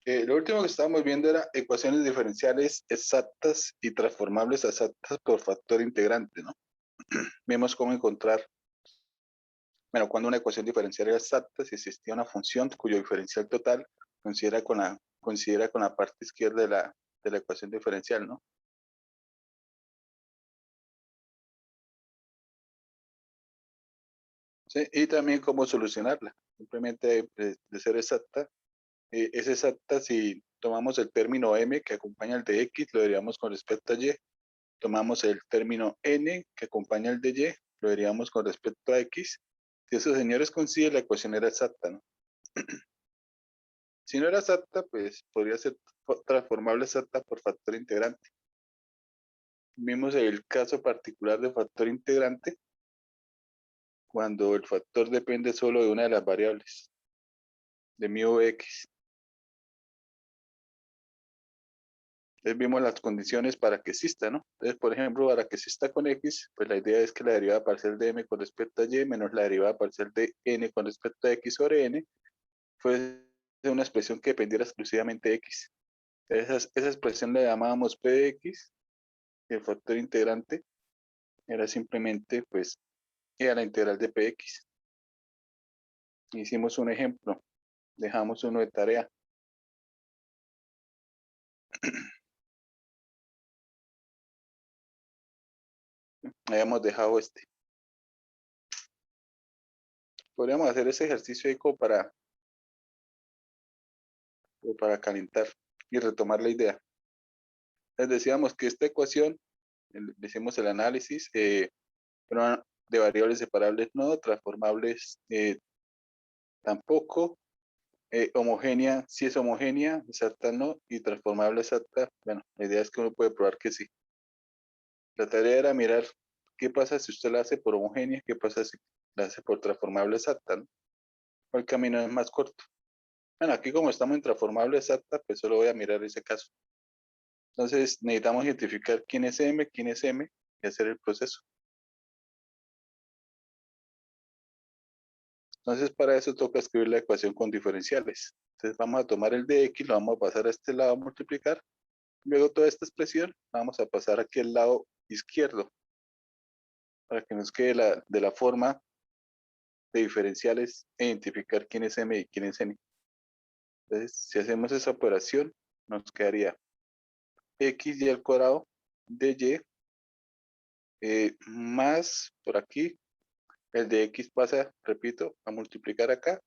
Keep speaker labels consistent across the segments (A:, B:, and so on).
A: Lo último que estábamos viendo era ecuaciones diferenciales exactas y transformables exactas por factor integrante, ¿no? Vimos cómo encontrar, bueno, cuando una ecuación diferencial era exacta, si existía una función cuyo diferencial total considera con la parte izquierda de la ecuación diferencial, ¿no? ¿Sí? Y también cómo solucionarla. Simplemente de ser exacta, es exacta si tomamos el término m que acompaña el de x, lo diríamos con respecto a y. Tomamos el término n que acompaña el de y, lo diríamos con respecto a x. Si esos señores coinciden, la ecuación era exacta, ¿no? Si no era exacta, pues podría ser transformable exacta por factor integrante. Vimos el caso particular de factor integrante cuando el factor depende solo de una de las variables, de mu x. Entonces vimos las condiciones para que exista, ¿no? Entonces, por ejemplo, para que exista con x, pues la idea es que la derivada parcial de m con respecto a y menos la derivada parcial de n con respecto a x sobre n fue una expresión que dependiera exclusivamente de x. Esa expresión la llamábamos p de x, y el factor integrante era simplemente, pues, era la integral de px. Hicimos un ejemplo, dejamos uno de tarea. Habíamos dejado este. Podríamos hacer ese ejercicio ahí como para calentar y retomar la idea. Les decíamos que esta ecuación, hicimos el análisis, de variables separables no, transformables tampoco, homogénea, si es homogénea, exacta no, y transformable exacta, bueno, la idea es que uno puede probar que sí. La tarea era mirar qué pasa si usted la hace por homogénea, qué pasa si la hace por transformable exacta, ¿no? ¿Cuál camino es más corto? Bueno, aquí como estamos en transformable exacta, pues solo voy a mirar ese caso. Entonces necesitamos identificar quién es M, y hacer el proceso. Entonces para eso toca escribir la ecuación con diferenciales. Entonces vamos a tomar el de X, lo vamos a pasar a este lado a multiplicar. Luego toda esta expresión la vamos a pasar aquí al lado izquierdo para que nos quede de la forma de diferenciales e identificar quién es M y quién es N. Entonces si hacemos esa operación nos quedaría X y al cuadrado de Y más por aquí el de X pasa, repito, a multiplicar acá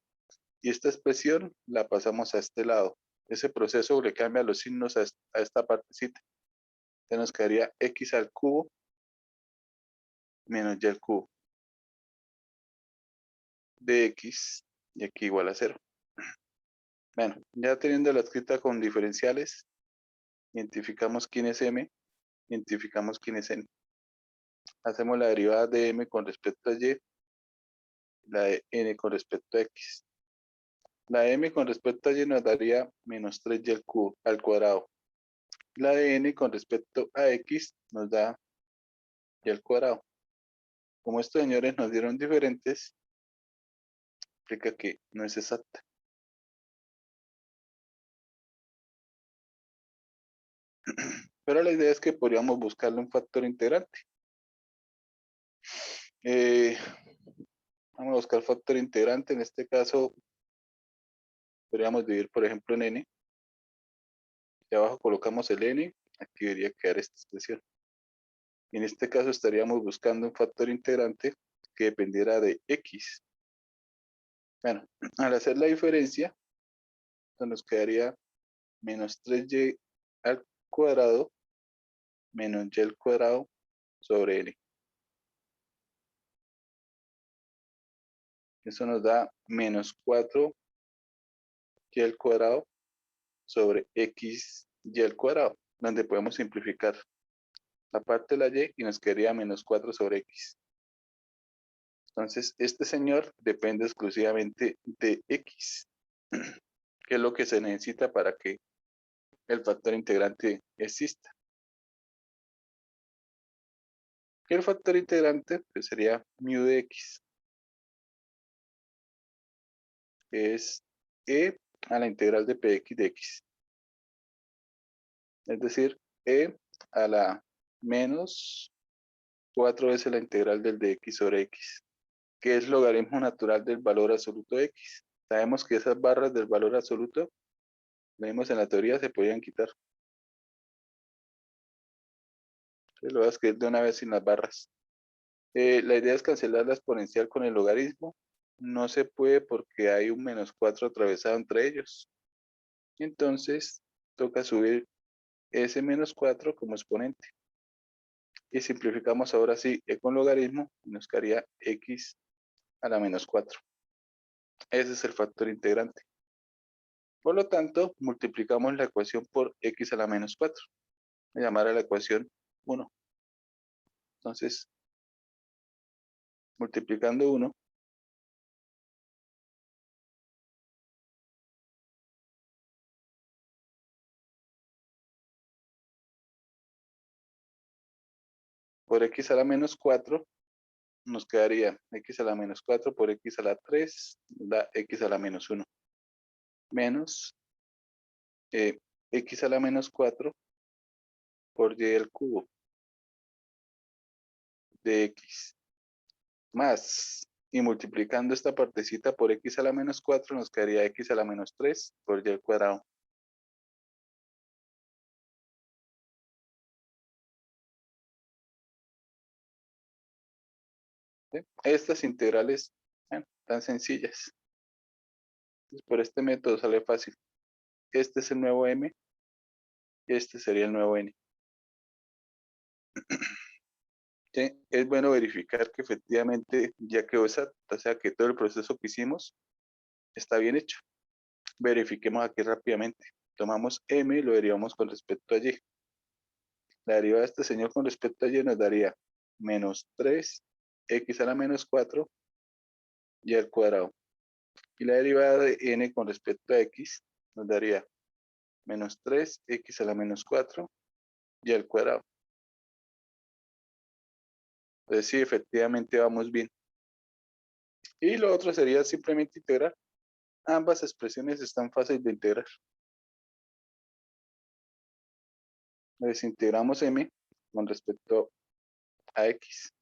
A: y esta expresión la pasamos a este lado. Ese proceso le cambia los signos a esta partecita. Entonces nos quedaría X al cubo menos Y al cubo de X y aquí igual a 0. Bueno, ya teniendo la escrita con diferenciales, identificamos quién es M, identificamos quién es N. Hacemos la derivada de M con respecto a Y, la de N con respecto a X. La de M con respecto a Y nos daría menos 3Y al cubo, al cuadrado. La de N con respecto a X nos da Y al cuadrado. Como estos señores nos dieron diferentes, implica que no es exacta. Pero la idea es que podríamos buscarle un factor integrante. Eh, Vamos a buscar factor integrante. En este caso, podríamos dividir, por ejemplo, en n. Y abajo colocamos el n. Aquí debería quedar esta expresión. Y en este caso estaríamos buscando un factor integrante que dependiera de x. Bueno, al hacer la diferencia, nos quedaría menos 3y al cuadrado menos y al cuadrado sobre n. Eso nos da menos 4y al cuadrado sobre x y al cuadrado, donde podemos simplificar la parte de la y nos quedaría menos 4 sobre x. Entonces, este señor depende exclusivamente de x, que es lo que se necesita para que el factor integrante exista. Que el factor integrante pues, sería mu de x, que es e, a la integral de px de x. Es decir, e a la menos 4 veces la integral del de x sobre x, que es logaritmo natural del valor absoluto de x. Sabemos que esas barras del valor absoluto, lo vimos en la teoría, se podían quitar. Entonces lo voy a escribir de una vez sin las barras. La idea es cancelar la exponencial con el logaritmo. No se puede porque hay un menos 4 atravesado entre ellos. Entonces, toca subir ese menos 4 como exponente. Y simplificamos ahora sí con logaritmo, nos quedaría x a la menos 4. Ese es el factor integrante. Por lo tanto, multiplicamos la ecuación por x a la menos 4. Voy a llamar a la ecuación 1. Entonces, multiplicando 1 por x a la menos 4, nos quedaría x a la menos 4 por x a la 3, da x a la menos 1, menos x a la menos 4 por y al cubo de x, más, y multiplicando esta partecita por x a la menos 4, nos quedaría x a la menos 3 por y al cuadrado. ¿Sí? Estas integrales, bueno, tan sencillas. Entonces, por este método sale fácil. Este es el nuevo m y este sería el nuevo n. ¿Sí? Es bueno verificar que efectivamente ya quedó exacto, o sea que todo el proceso que hicimos está bien hecho. Verifiquemos aquí rápidamente. Tomamos m y lo derivamos con respecto a y. La derivada de este señor con respecto a y nos daría menos 3x a la menos 4 y al cuadrado. Y la derivada de n con respecto a x nos daría menos 3x a la menos 4 y al cuadrado. Entonces sí, efectivamente vamos bien. Y lo otro sería simplemente integrar. Ambas expresiones están fáciles de integrar. Desintegramos m con respecto a x.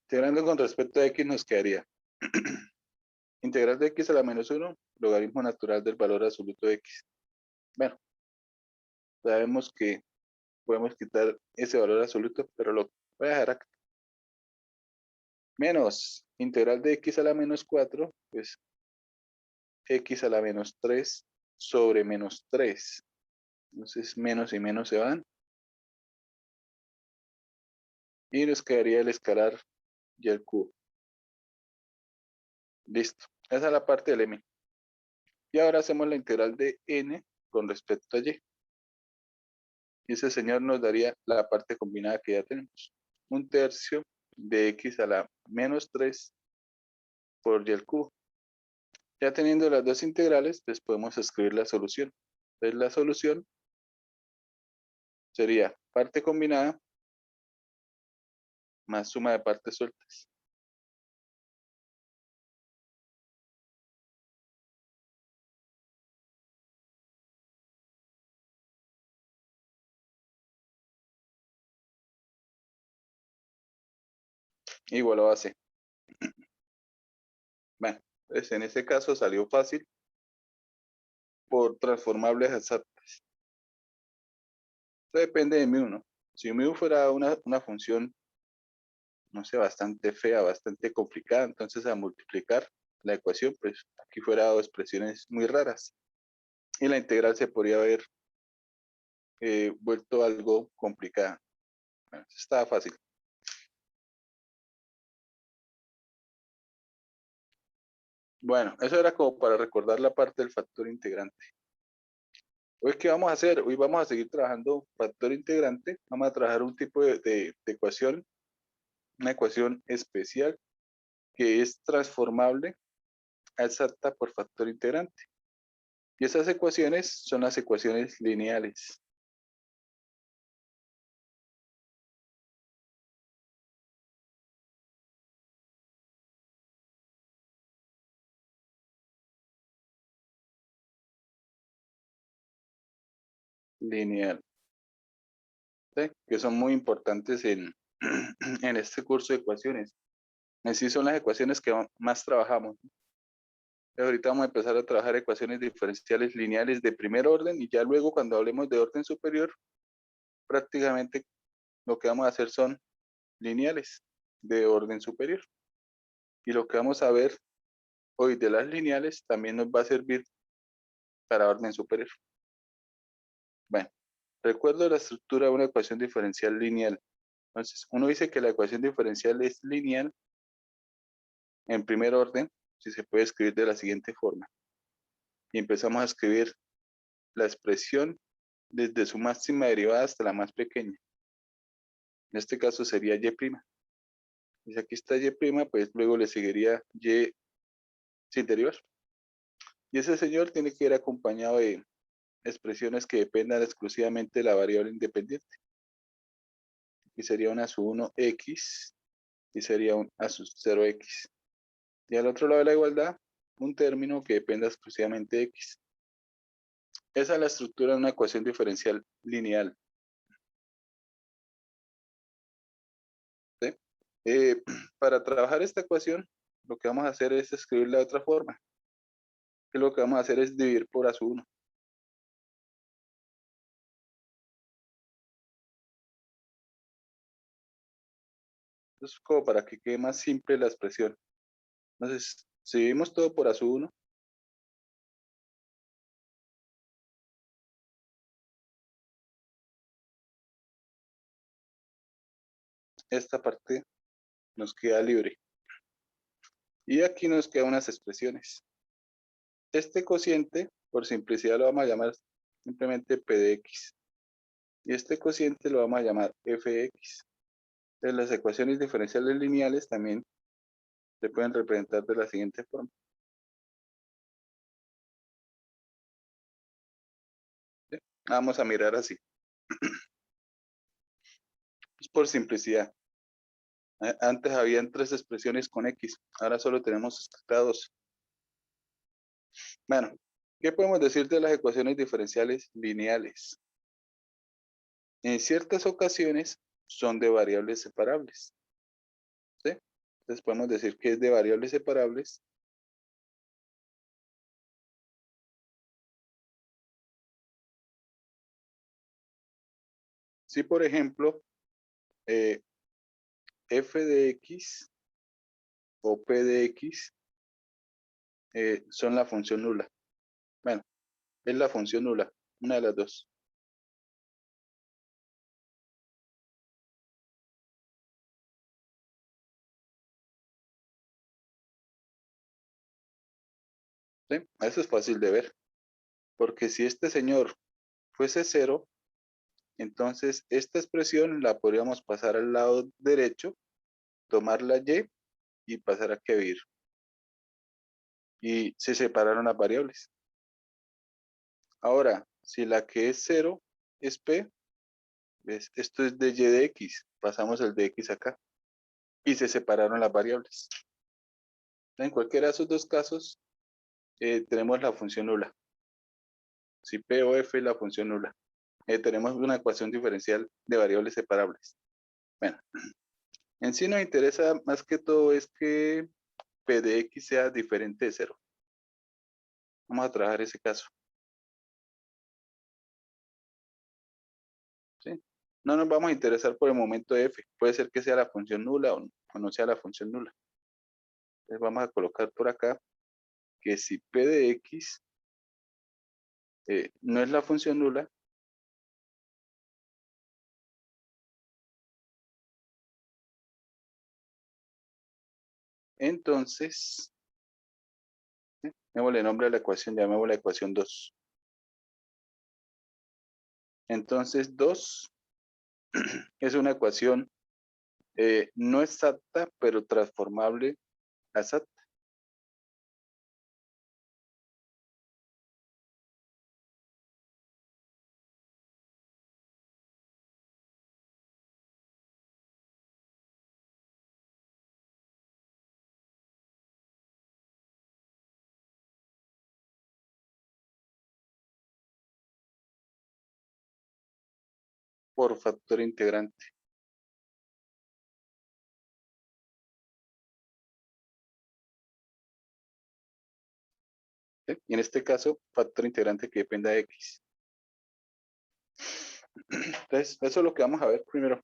A: Integrando con respecto a x nos quedaría integral de x a la menos 1, logaritmo natural del valor absoluto de x. Bueno, sabemos que podemos quitar ese valor absoluto, pero lo voy a dejar acá. Menos integral de x a la menos 4, pues x a la menos 3 sobre menos 3. Entonces menos y menos se van. Y nos quedaría el escalar y el cubo. Listo. Esa es la parte del m. Y ahora hacemos la integral de n con respecto a y. Y ese señor nos daría la parte combinada que ya tenemos. 1/3 de x a la menos 3 por y al cubo. Ya teniendo las dos integrales, pues podemos escribir la solución. Entonces la solución sería parte combinada más suma de partes sueltas. Igual a base. Bueno, pues en este caso salió fácil por transformables exactas. Esto depende de mu, ¿no? Si mu fuera una función, no sé, bastante fea, bastante complicada, entonces a multiplicar la ecuación, pues aquí fuera dado expresiones muy raras. Y la integral se podría haber vuelto algo complicada. Bueno, estaba fácil. Bueno, eso era como para recordar la parte del factor integrante. Hoy, ¿qué vamos a hacer? Hoy vamos a seguir trabajando factor integrante. Vamos a trabajar un tipo de ecuación, una ecuación especial que es transformable a exacta por factor integrante. Y esas ecuaciones son las ecuaciones lineales. lineal, ¿sí? Que son muy importantes en, en este curso de ecuaciones. En sí son las ecuaciones que más trabajamos. Ahorita vamos a empezar a trabajar ecuaciones diferenciales lineales de primer orden y ya luego cuando hablemos de orden superior, prácticamente lo que vamos a hacer son lineales de orden superior. Y lo que vamos a ver hoy de las lineales también nos va a servir para orden superior. Bueno, recuerdo la estructura de una ecuación diferencial lineal. Entonces, uno dice que la ecuación diferencial es lineal en primer orden, si se puede escribir de la siguiente forma. Y empezamos a escribir la expresión desde su máxima derivada hasta la más pequeña. En este caso sería y'. Y si aquí está y', pues luego le seguiría y sin derivar. Y ese señor tiene que ir acompañado de expresiones que dependan exclusivamente de la variable independiente. Y sería un a su 1x y sería un a su 0x. Y al otro lado de la igualdad, un término que dependa exclusivamente de x. Esa es la estructura de una ecuación diferencial lineal. ¿Sí? Para trabajar esta ecuación, lo que vamos a hacer es escribirla de otra forma. Que lo que vamos a hacer es dividir por a su 1. Entonces, como para que quede más simple la expresión. Entonces, si dividimos todo por a su 1, esta parte nos queda libre. Y aquí nos quedan unas expresiones. Este cociente, por simplicidad, lo vamos a llamar simplemente p de x. Y este cociente lo vamos a llamar fx. Entonces, las ecuaciones diferenciales lineales también se pueden representar de la siguiente forma. ¿Sí? Vamos a mirar así. Es por simplicidad. Antes habían 3 expresiones con x, ahora solo tenemos hasta 2. Bueno, ¿qué podemos decir de las ecuaciones diferenciales lineales? En ciertas ocasiones son de variables separables. ¿Sí? Entonces podemos decir que es de variables separables. Si por ejemplo f de x o p de x son la función nula. Bueno, es la función nula, una de las dos. ¿Sí? Eso es fácil de ver, porque si este señor fuese 0, entonces esta expresión la podríamos pasar al lado derecho, tomar la y pasar a que y se separaron las variables. Ahora, si la que es 0 es p, ¿ves? Esto es de y de x, pasamos el de x acá y se separaron las variables. En cualquiera de esos dos casos, tenemos la función nula. Si p o f es la función nula. Tenemos una ecuación diferencial de variables separables. Bueno, en sí nos interesa más que todo es que p de x sea diferente de 0. Vamos a trabajar ese caso. ¿Sí? No nos vamos a interesar por el momento de f. Puede ser que sea la función nula o no sea la función nula. Entonces vamos a colocar por acá que si p de x no es la función nula, entonces, démosle nombre a la ecuación, llamémosla ecuación 2. Entonces 2 es una ecuación no exacta, pero transformable a exacta. por factor integrante. ¿Sí? Y en este caso, factor integrante que dependa de X. Entonces, eso es lo que vamos a ver primero.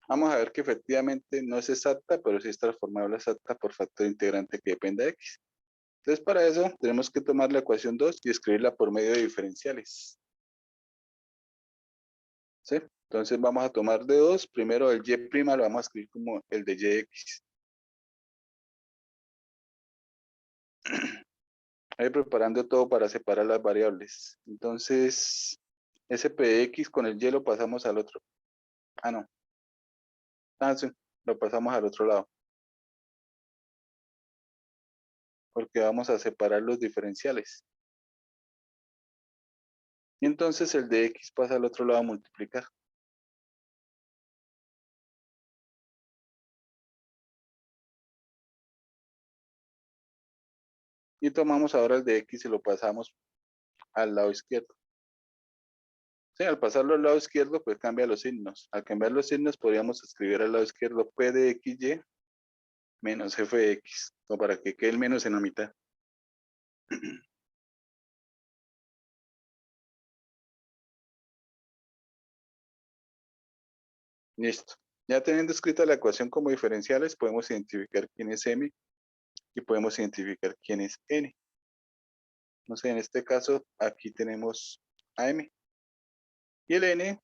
A: Vamos a ver que efectivamente no es exacta, pero sí es transformable exacta por factor integrante que dependa de X. Entonces, para eso tenemos que tomar la ecuación 2 y escribirla por medio de diferenciales. ¿Sí? Entonces vamos a tomar de 2. Primero el y' lo vamos a escribir como el de yx. Ahí preparando todo para separar las variables. Entonces, ese p de x con el y lo pasamos al otro. Ah, no. Ah, sí, lo pasamos al otro lado. Porque vamos a separar los diferenciales. Y entonces el de x pasa al otro lado a multiplicar. Y tomamos ahora el de x y lo pasamos al lado izquierdo. Sí, al pasarlo al lado izquierdo, pues cambia los signos. Al cambiar los signos, podríamos escribir al lado izquierdo p de xy menos f de x, o para que quede el menos en la mitad. Listo. Ya teniendo escrita la ecuación como diferenciales, podemos identificar quién es m y podemos identificar quién es n. No sé, en este caso, aquí tenemos a m. Y el n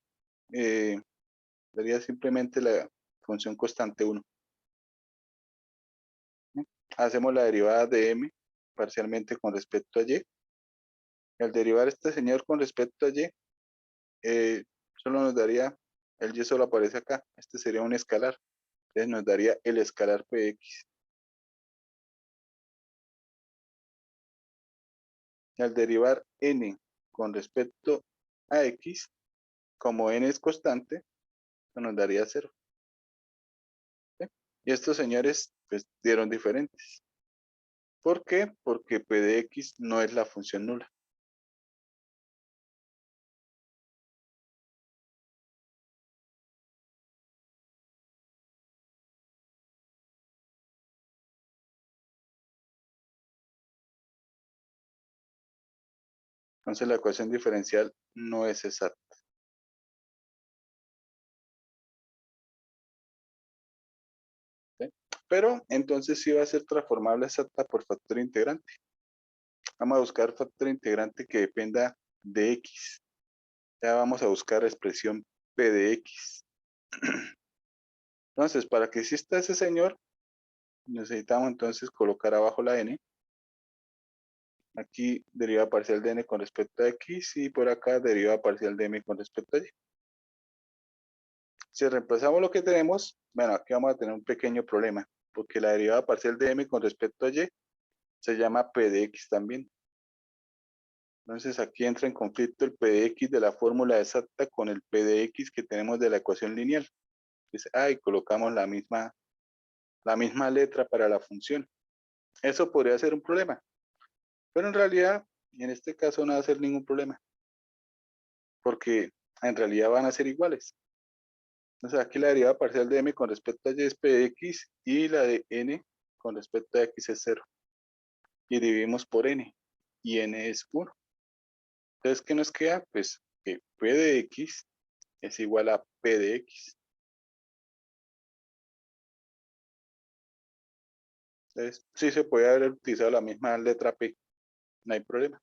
A: daría simplemente la función constante 1. Hacemos la derivada de m parcialmente con respecto a y. Al derivar este señor con respecto a y, solo nos daría, el y solo aparece acá. Este sería un escalar. Entonces nos daría el escalar px. Y al derivar n con respecto a x, como n es constante, nos daría 0. ¿Sí? Y estos señores pues dieron diferentes. ¿Por qué? Porque p de x no es la función nula. Entonces la ecuación diferencial no es exacta. ¿Sí? Pero entonces sí va a ser transformable exacta por factor integrante. Vamos a buscar factor integrante que dependa de x. Ya vamos a buscar la expresión p de x. Entonces, para que exista ese señor, necesitamos entonces colocar abajo la n. Aquí deriva parcial de n con respecto a x y por acá deriva parcial de m con respecto a y. Si reemplazamos lo que tenemos, bueno, aquí vamos a tener un pequeño problema, porque la derivada parcial de m con respecto a y se llama p de x también. Entonces aquí entra en conflicto el p de x de la fórmula exacta con el p de x que tenemos de la ecuación lineal. Dice, y colocamos la misma letra para la función. Eso podría ser un problema, pero en realidad, en este caso no va a ser ningún problema, porque en realidad van a ser iguales. Entonces aquí la derivada parcial de m con respecto a y es p de x y la de n con respecto a x es 0. Y dividimos por n, y n es 1. Entonces, ¿qué nos queda? Pues que p de x es igual a p de x. Entonces, sí se puede haber utilizado la misma letra p, no hay problema.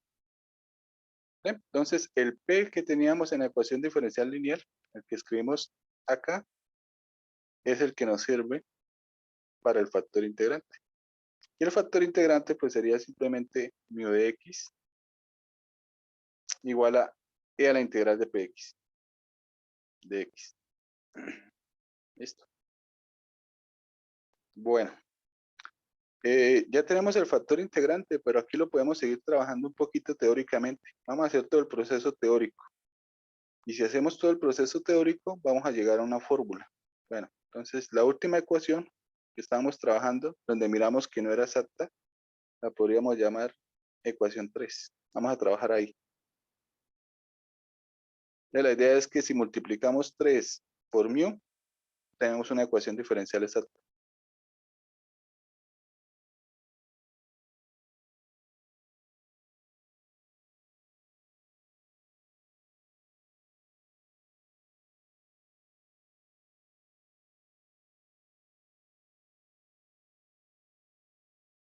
A: ¿Sí? Entonces, el p que teníamos en la ecuación diferencial lineal, el que escribimos acá, es el que nos sirve para el factor integrante. Y el factor integrante pues sería simplemente mu de x igual a e a la integral de px de x. Listo. Bueno, ya tenemos el factor integrante, pero aquí lo podemos seguir trabajando un poquito teóricamente. Vamos a hacer todo el proceso teórico. Y si hacemos todo el proceso teórico, vamos a llegar a una fórmula. Bueno, entonces la última ecuación que estábamos trabajando, donde miramos que no era exacta, la podríamos llamar ecuación 3. Vamos a trabajar ahí. La idea es que si multiplicamos 3 por mu, tenemos una ecuación diferencial exacta.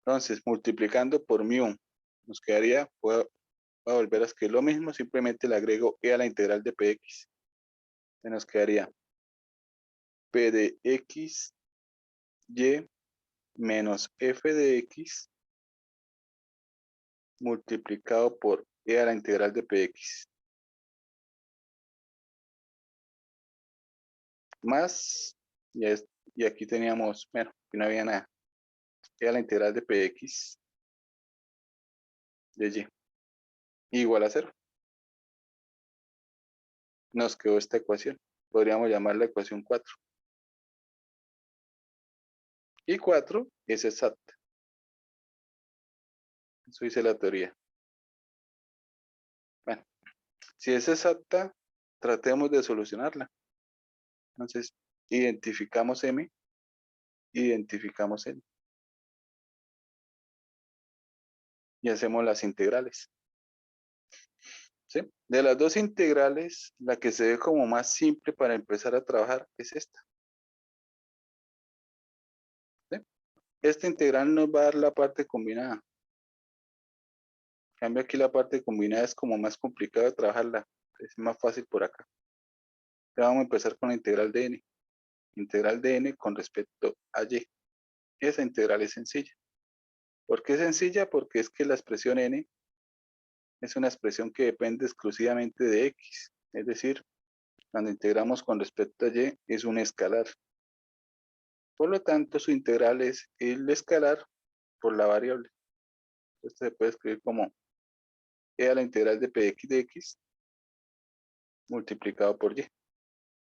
A: Entonces, multiplicando por mu, nos quedaría, voy a volver a escribir lo mismo, simplemente le agrego e a la integral de px. Se nos quedaría p de x, y menos f de x multiplicado por e a la integral de px. Más, y aquí teníamos, bueno, aquí no había nada, e a la integral de px de y igual a 0. Nos quedó esta ecuación. Podríamos llamarla ecuación 4. Y 4 es exacta. Eso dice la teoría. Bueno, si es exacta, tratemos de solucionarla. Entonces, identificamos m, identificamos n. Y hacemos las integrales. ¿Sí? De las dos integrales, la que se ve como más simple para empezar a trabajar es esta. ¿Sí? Esta integral nos va a dar la parte combinada. En cambio aquí la parte combinada es como más complicado de trabajarla. Es más fácil por acá. Entonces vamos a empezar con la integral de n. Integral de n con respecto a y. Esa integral es sencilla. ¿Por qué es sencilla? Porque es que la expresión n es una expresión que depende exclusivamente de x. Es decir, cuando integramos con respecto a y es un escalar. Por lo tanto, su integral es el escalar por la variable. Esto se puede escribir como e a la integral de px de x multiplicado por y.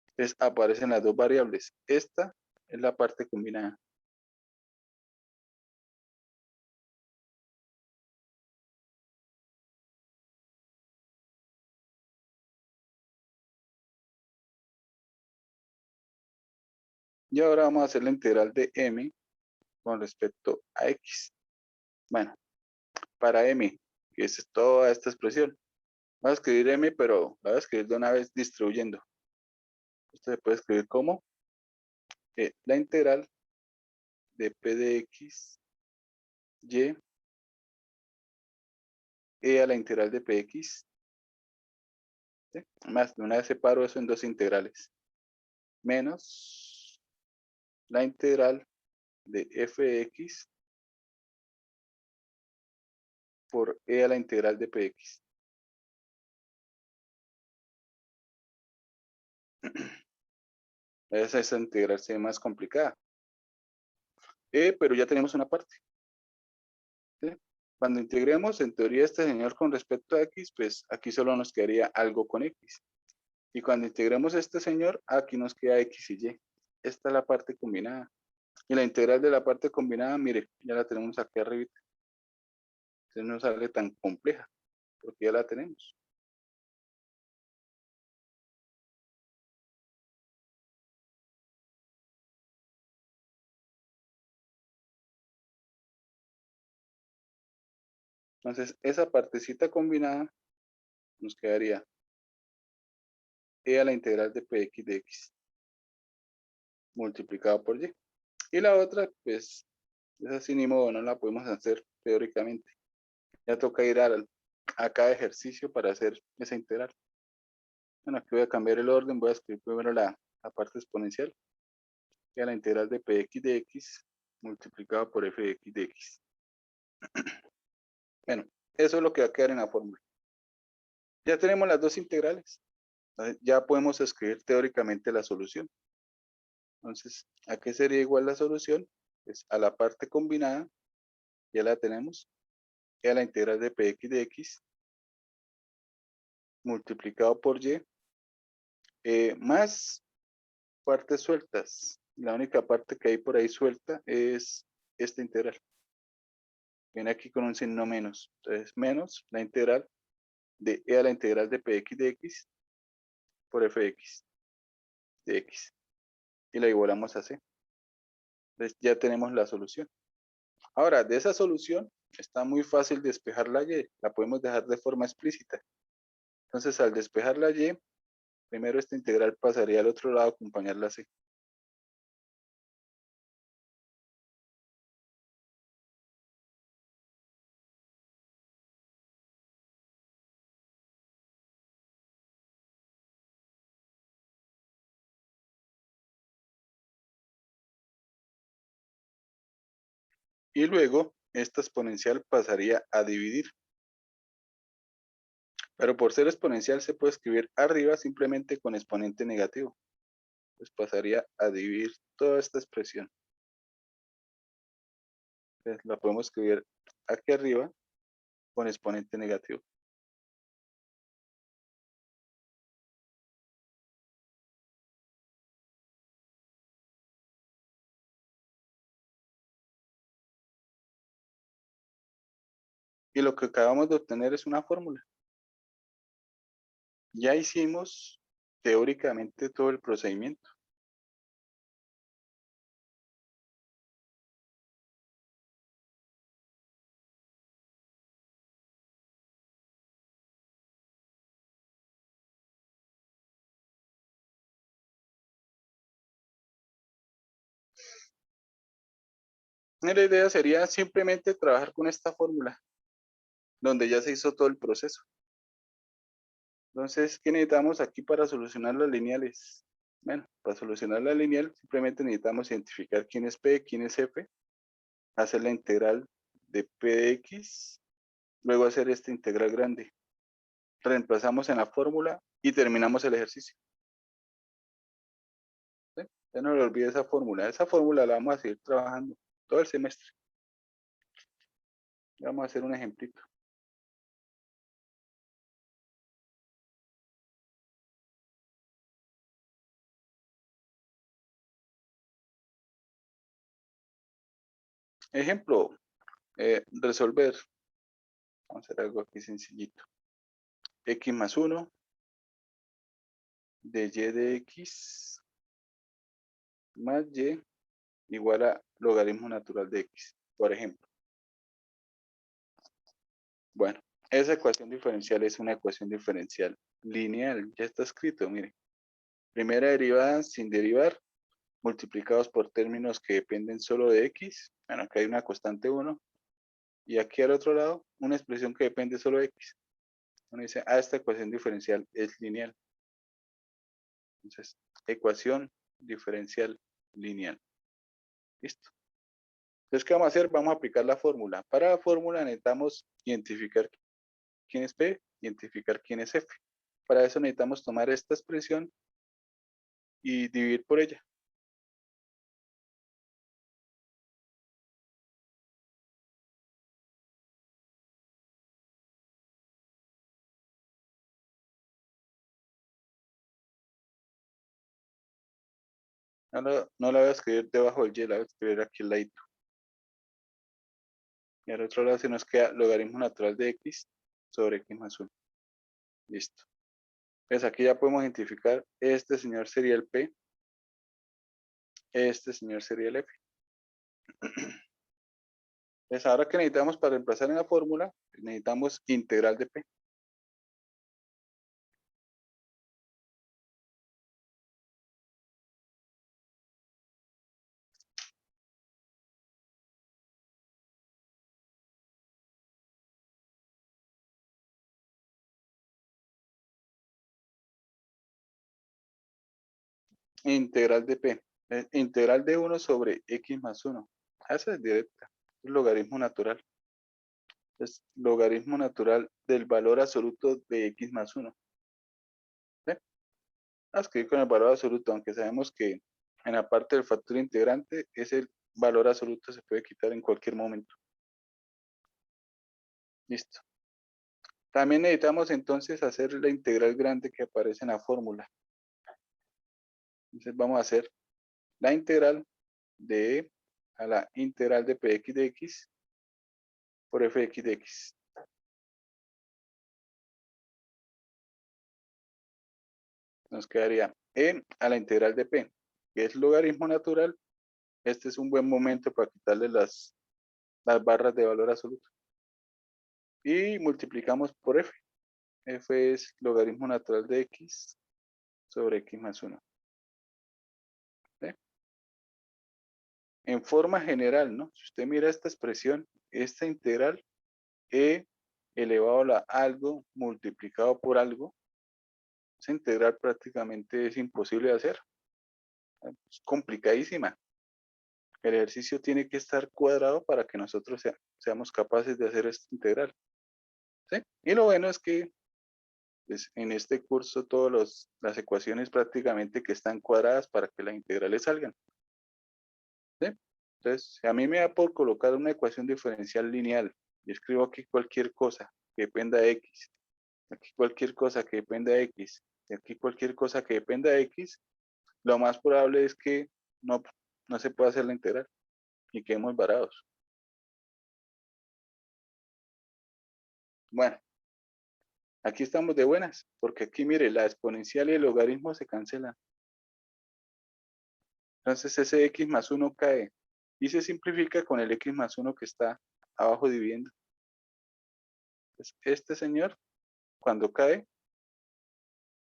A: Entonces aparecen las dos variables. Esta es la parte combinada. Y ahora vamos a hacer la integral de m con respecto a x. Bueno, para m, que es toda esta expresión, voy a escribir m, pero la voy a escribir de una vez distribuyendo. Esto se puede escribir como la integral de p de x, y, e a la integral de px. ¿Sí? Más, de una vez separo eso en dos integrales. Menos la integral de fx por e a la integral de px. Esa integral se ve más complicada. Pero ya tenemos una parte. ¿Sí? Cuando integremos, en teoría, este señor con respecto a x, pues aquí solo nos quedaría algo con x. Y cuando integremos este señor, aquí nos queda x y y. Esta es la parte combinada. Y la integral de la parte combinada, mire, ya la tenemos aquí arriba. Entonces no sale tan compleja, porque ya la tenemos. Entonces, esa partecita combinada nos quedaría e a la integral de px de x multiplicado por y. Y la otra, pues, esa sin ni modo, no la podemos hacer teóricamente. Ya toca ir a cada ejercicio para hacer esa integral. Bueno, aquí voy a cambiar el orden, voy a escribir primero la parte exponencial, y a la integral de px de x multiplicado por f de x de x. Bueno, eso es lo que va a quedar en la fórmula. Ya tenemos las dos integrales. Entonces, ya podemos escribir teóricamente la solución. Entonces, ¿a qué sería igual la solución? Pues a la parte combinada, ya la tenemos, y a la integral de px de x multiplicado por y, más partes sueltas. La única parte que hay por ahí suelta es esta integral. Viene aquí con un signo menos. Entonces, menos la integral de e a la integral de px de x por f de x. Y la igualamos a c. Entonces ya tenemos la solución. Ahora, de esa solución está muy fácil despejar la y. La podemos dejar de forma explícita. Entonces, al despejar la y, primero esta integral pasaría al otro lado a acompañar la c. Y luego, esta exponencial pasaría a dividir. Pero por ser exponencial se puede escribir arriba simplemente con exponente negativo. Pues pasaría a dividir toda esta expresión. Entonces la podemos escribir aquí arriba con exponente negativo. Y lo que acabamos de obtener es una fórmula. Ya hicimos teóricamente todo el procedimiento. Y la idea sería simplemente trabajar con esta fórmula, donde ya se hizo todo el proceso. Entonces, ¿qué necesitamos aquí para solucionar las lineales? Bueno, para solucionar la lineal simplemente necesitamos identificar quién es P, quién es F, hacer la integral de P de X, luego hacer esta integral grande. Reemplazamos en la fórmula y terminamos el ejercicio. ¿Sí? Ya no le olvide esa fórmula. Esa fórmula la vamos a seguir trabajando todo el semestre. Vamos a hacer un ejemplito. Ejemplo, resolver. Vamos a hacer algo aquí sencillito. X más 1 de y de x más y igual a logaritmo natural de x, por ejemplo. Bueno, esa ecuación diferencial es una ecuación diferencial lineal. Ya está escrito, mire. Primera derivada sin derivar, multiplicados por términos que dependen solo de x. Bueno, acá hay una constante 1. Y aquí al otro lado, una expresión que depende solo de x. Uno dice, esta ecuación diferencial es lineal. Entonces, ecuación diferencial lineal. Listo. Entonces, ¿qué vamos a hacer? Vamos a aplicar la fórmula. Para la fórmula necesitamos identificar quién es P, identificar quién es F. Para eso necesitamos tomar esta expresión y dividir por ella. No la voy a escribir debajo del y, la voy a escribir aquí al ladito. Y al otro lado se nos queda logaritmo natural de x sobre x más 1. Listo. Pues aquí ya podemos identificar, este señor sería el P, este señor sería el F. Pues ahora que necesitamos para reemplazar en la fórmula, necesitamos integral de P. Integral de P. Integral de 1 sobre x más 1. Esa es directa. Es logaritmo natural. Es logaritmo natural del valor absoluto de x más 1. ¿Ve? Escribir con el valor absoluto, aunque sabemos que en la parte del factor integrante, ese valor absoluto se puede quitar en cualquier momento. Listo. También necesitamos entonces hacer la integral grande que aparece en la fórmula. Entonces vamos a hacer la integral de e a la integral de px de x por fx de x. nos quedaría e a la integral de p, que es logaritmo natural. Este es un buen momento para quitarle las barras de valor absoluto. Y multiplicamos por f. F es logaritmo natural de x sobre x más 1. ¿Sí? En forma general, ¿no? Si usted mira esta expresión, esta integral, e elevado a algo multiplicado por algo, esa integral prácticamente es imposible de hacer. Es complicadísima. El ejercicio tiene que estar cuadrado para que nosotros seamos capaces de hacer esta integral. ¿Sí? Y lo bueno es que pues, en este curso todas las ecuaciones prácticamente que están cuadradas para que las integrales salgan. ¿Sí? Entonces, si a mí me da por colocar una ecuación diferencial lineal y escribo aquí cualquier cosa que dependa de x, aquí cualquier cosa que dependa de x, y aquí cualquier cosa que dependa de x, lo más probable es que no se pueda hacer la integral y quedemos varados. Bueno, aquí estamos de buenas, porque aquí mire, la exponencial y el logaritmo se cancelan. Entonces ese x más 1 cae y se simplifica con el x más 1 que está abajo dividiendo. Entonces, este señor, cuando cae,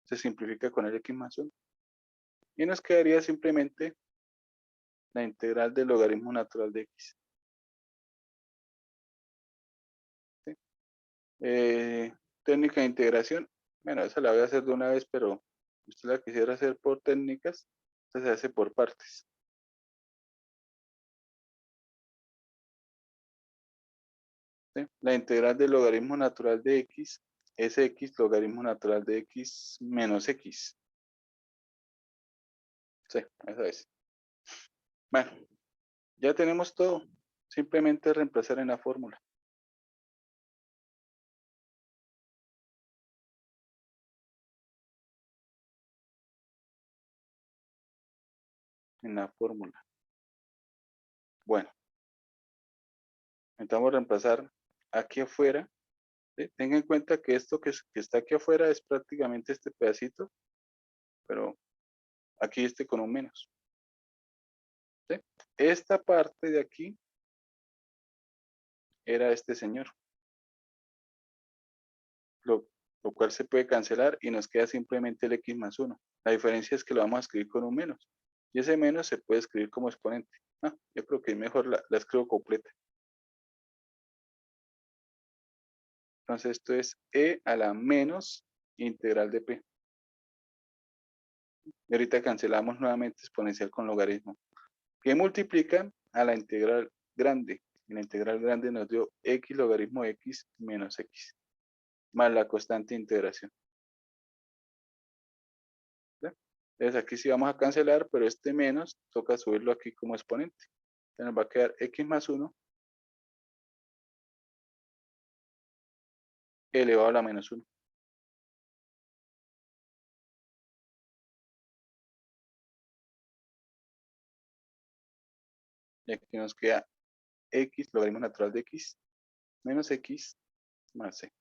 A: se simplifica con el x más 1. Y nos quedaría simplemente la integral del logaritmo natural de x. ¿Sí? Técnica de integración. Bueno, esa la voy a hacer de una vez, pero si usted la quisiera hacer por técnicas, entonces se hace por partes. ¿Sí? La integral del logaritmo natural de x es x logaritmo natural de x menos x. Sí, esa es. Bueno, ya tenemos todo. Simplemente reemplazar en la fórmula. En la fórmula. Bueno, intentamos reemplazar aquí afuera. ¿Sí? Tenga en cuenta que esto que está aquí afuera es prácticamente este pedacito, pero aquí con un menos. ¿Sí? Esta parte de aquí era este señor, lo, lo cual se puede cancelar y nos queda simplemente el x más 1. La diferencia es que lo vamos a escribir con un menos. Y ese menos se puede escribir como exponente. Yo creo que es mejor la escribo completa. Entonces esto es e a la menos integral de p. Y ahorita cancelamos nuevamente exponencial con logaritmo. Que multiplica a la integral grande. Y la integral grande nos dio x logaritmo de x menos x. Más la constante de integración. ¿Sí? Entonces aquí sí vamos a cancelar, pero este menos toca subirlo aquí como exponente. Entonces nos va a quedar x más 1 elevado a la menos 1. Y aquí nos queda x logaritmo natural de x menos x más c.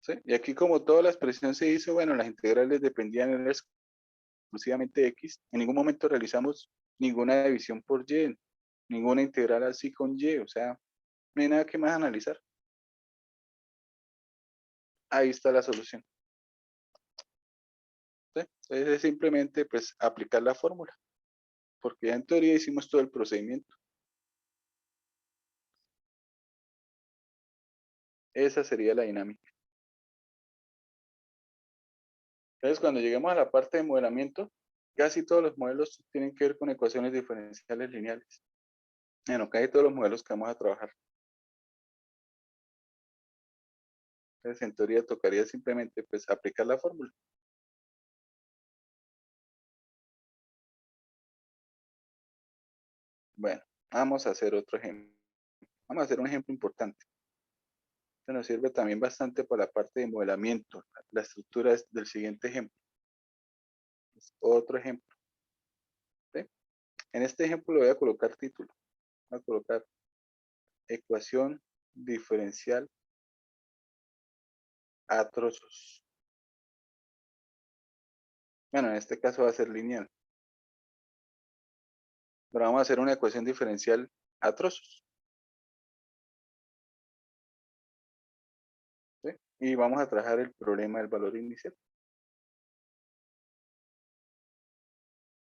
A: ¿Sí? Y aquí como toda la expresión se hizo, bueno, las integrales dependían exclusivamente de x. En ningún momento realizamos ninguna división por y, ninguna integral así con y, o sea, no hay nada que más analizar. Ahí está la solución. ¿Sí? Entonces es simplemente pues aplicar la fórmula, porque ya en teoría hicimos todo el procedimiento. Esa sería la dinámica. Entonces cuando lleguemos a la parte de modelamiento, casi todos los modelos tienen que ver con ecuaciones diferenciales lineales. Bueno, casi todos los modelos que vamos a trabajar. Entonces en teoría tocaría simplemente pues aplicar la fórmula. Bueno, vamos a hacer otro ejemplo. Vamos a hacer un ejemplo importante. Esto nos sirve también bastante para la parte de modelamiento. La estructura es del siguiente ejemplo. Es otro ejemplo. ¿Sí? En este ejemplo le voy a colocar título. Voy a colocar ecuación diferencial a trozos. Bueno, en este caso va a ser lineal. Pero vamos a hacer una ecuación diferencial a trozos. ¿Sí? Y vamos a trabajar el problema del valor inicial.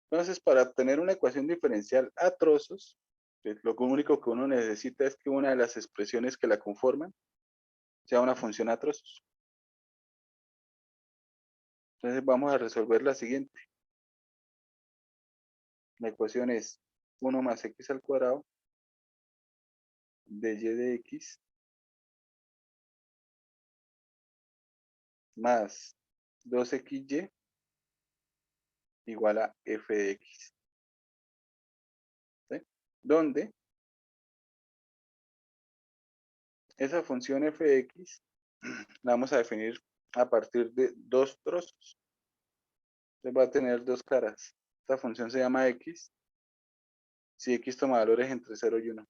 A: Entonces, para obtener una ecuación diferencial a trozos, pues, lo único que uno necesita es que una de las expresiones que la conforman sea una función a trozos. Entonces, vamos a resolver la siguiente. La ecuación es 1 más x al cuadrado de y de x más 2xy igual a f de x. ¿Sí? Donde esa función f de x la vamos a definir a partir de dos trozos. Entonces va a tener dos caras. Esta función se llama x si x toma valores entre 0 y 1.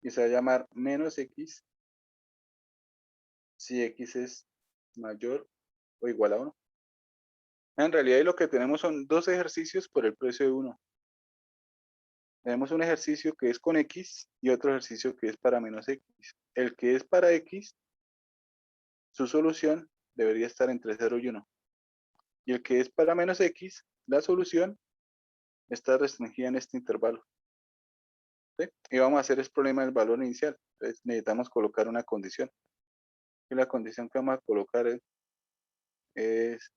A: Y se va a llamar menos x si x es mayor o igual a 1. En realidad lo que tenemos son dos ejercicios por el precio de uno. Tenemos un ejercicio que es con x y otro ejercicio que es para menos x. El que es para x, su solución debería estar entre 0 y 1. Y el que es para menos x, la solución está restringida en este intervalo. ¿Sí? Y vamos a hacer el problema del valor inicial. Entonces necesitamos colocar una condición. Y la condición que vamos a colocar es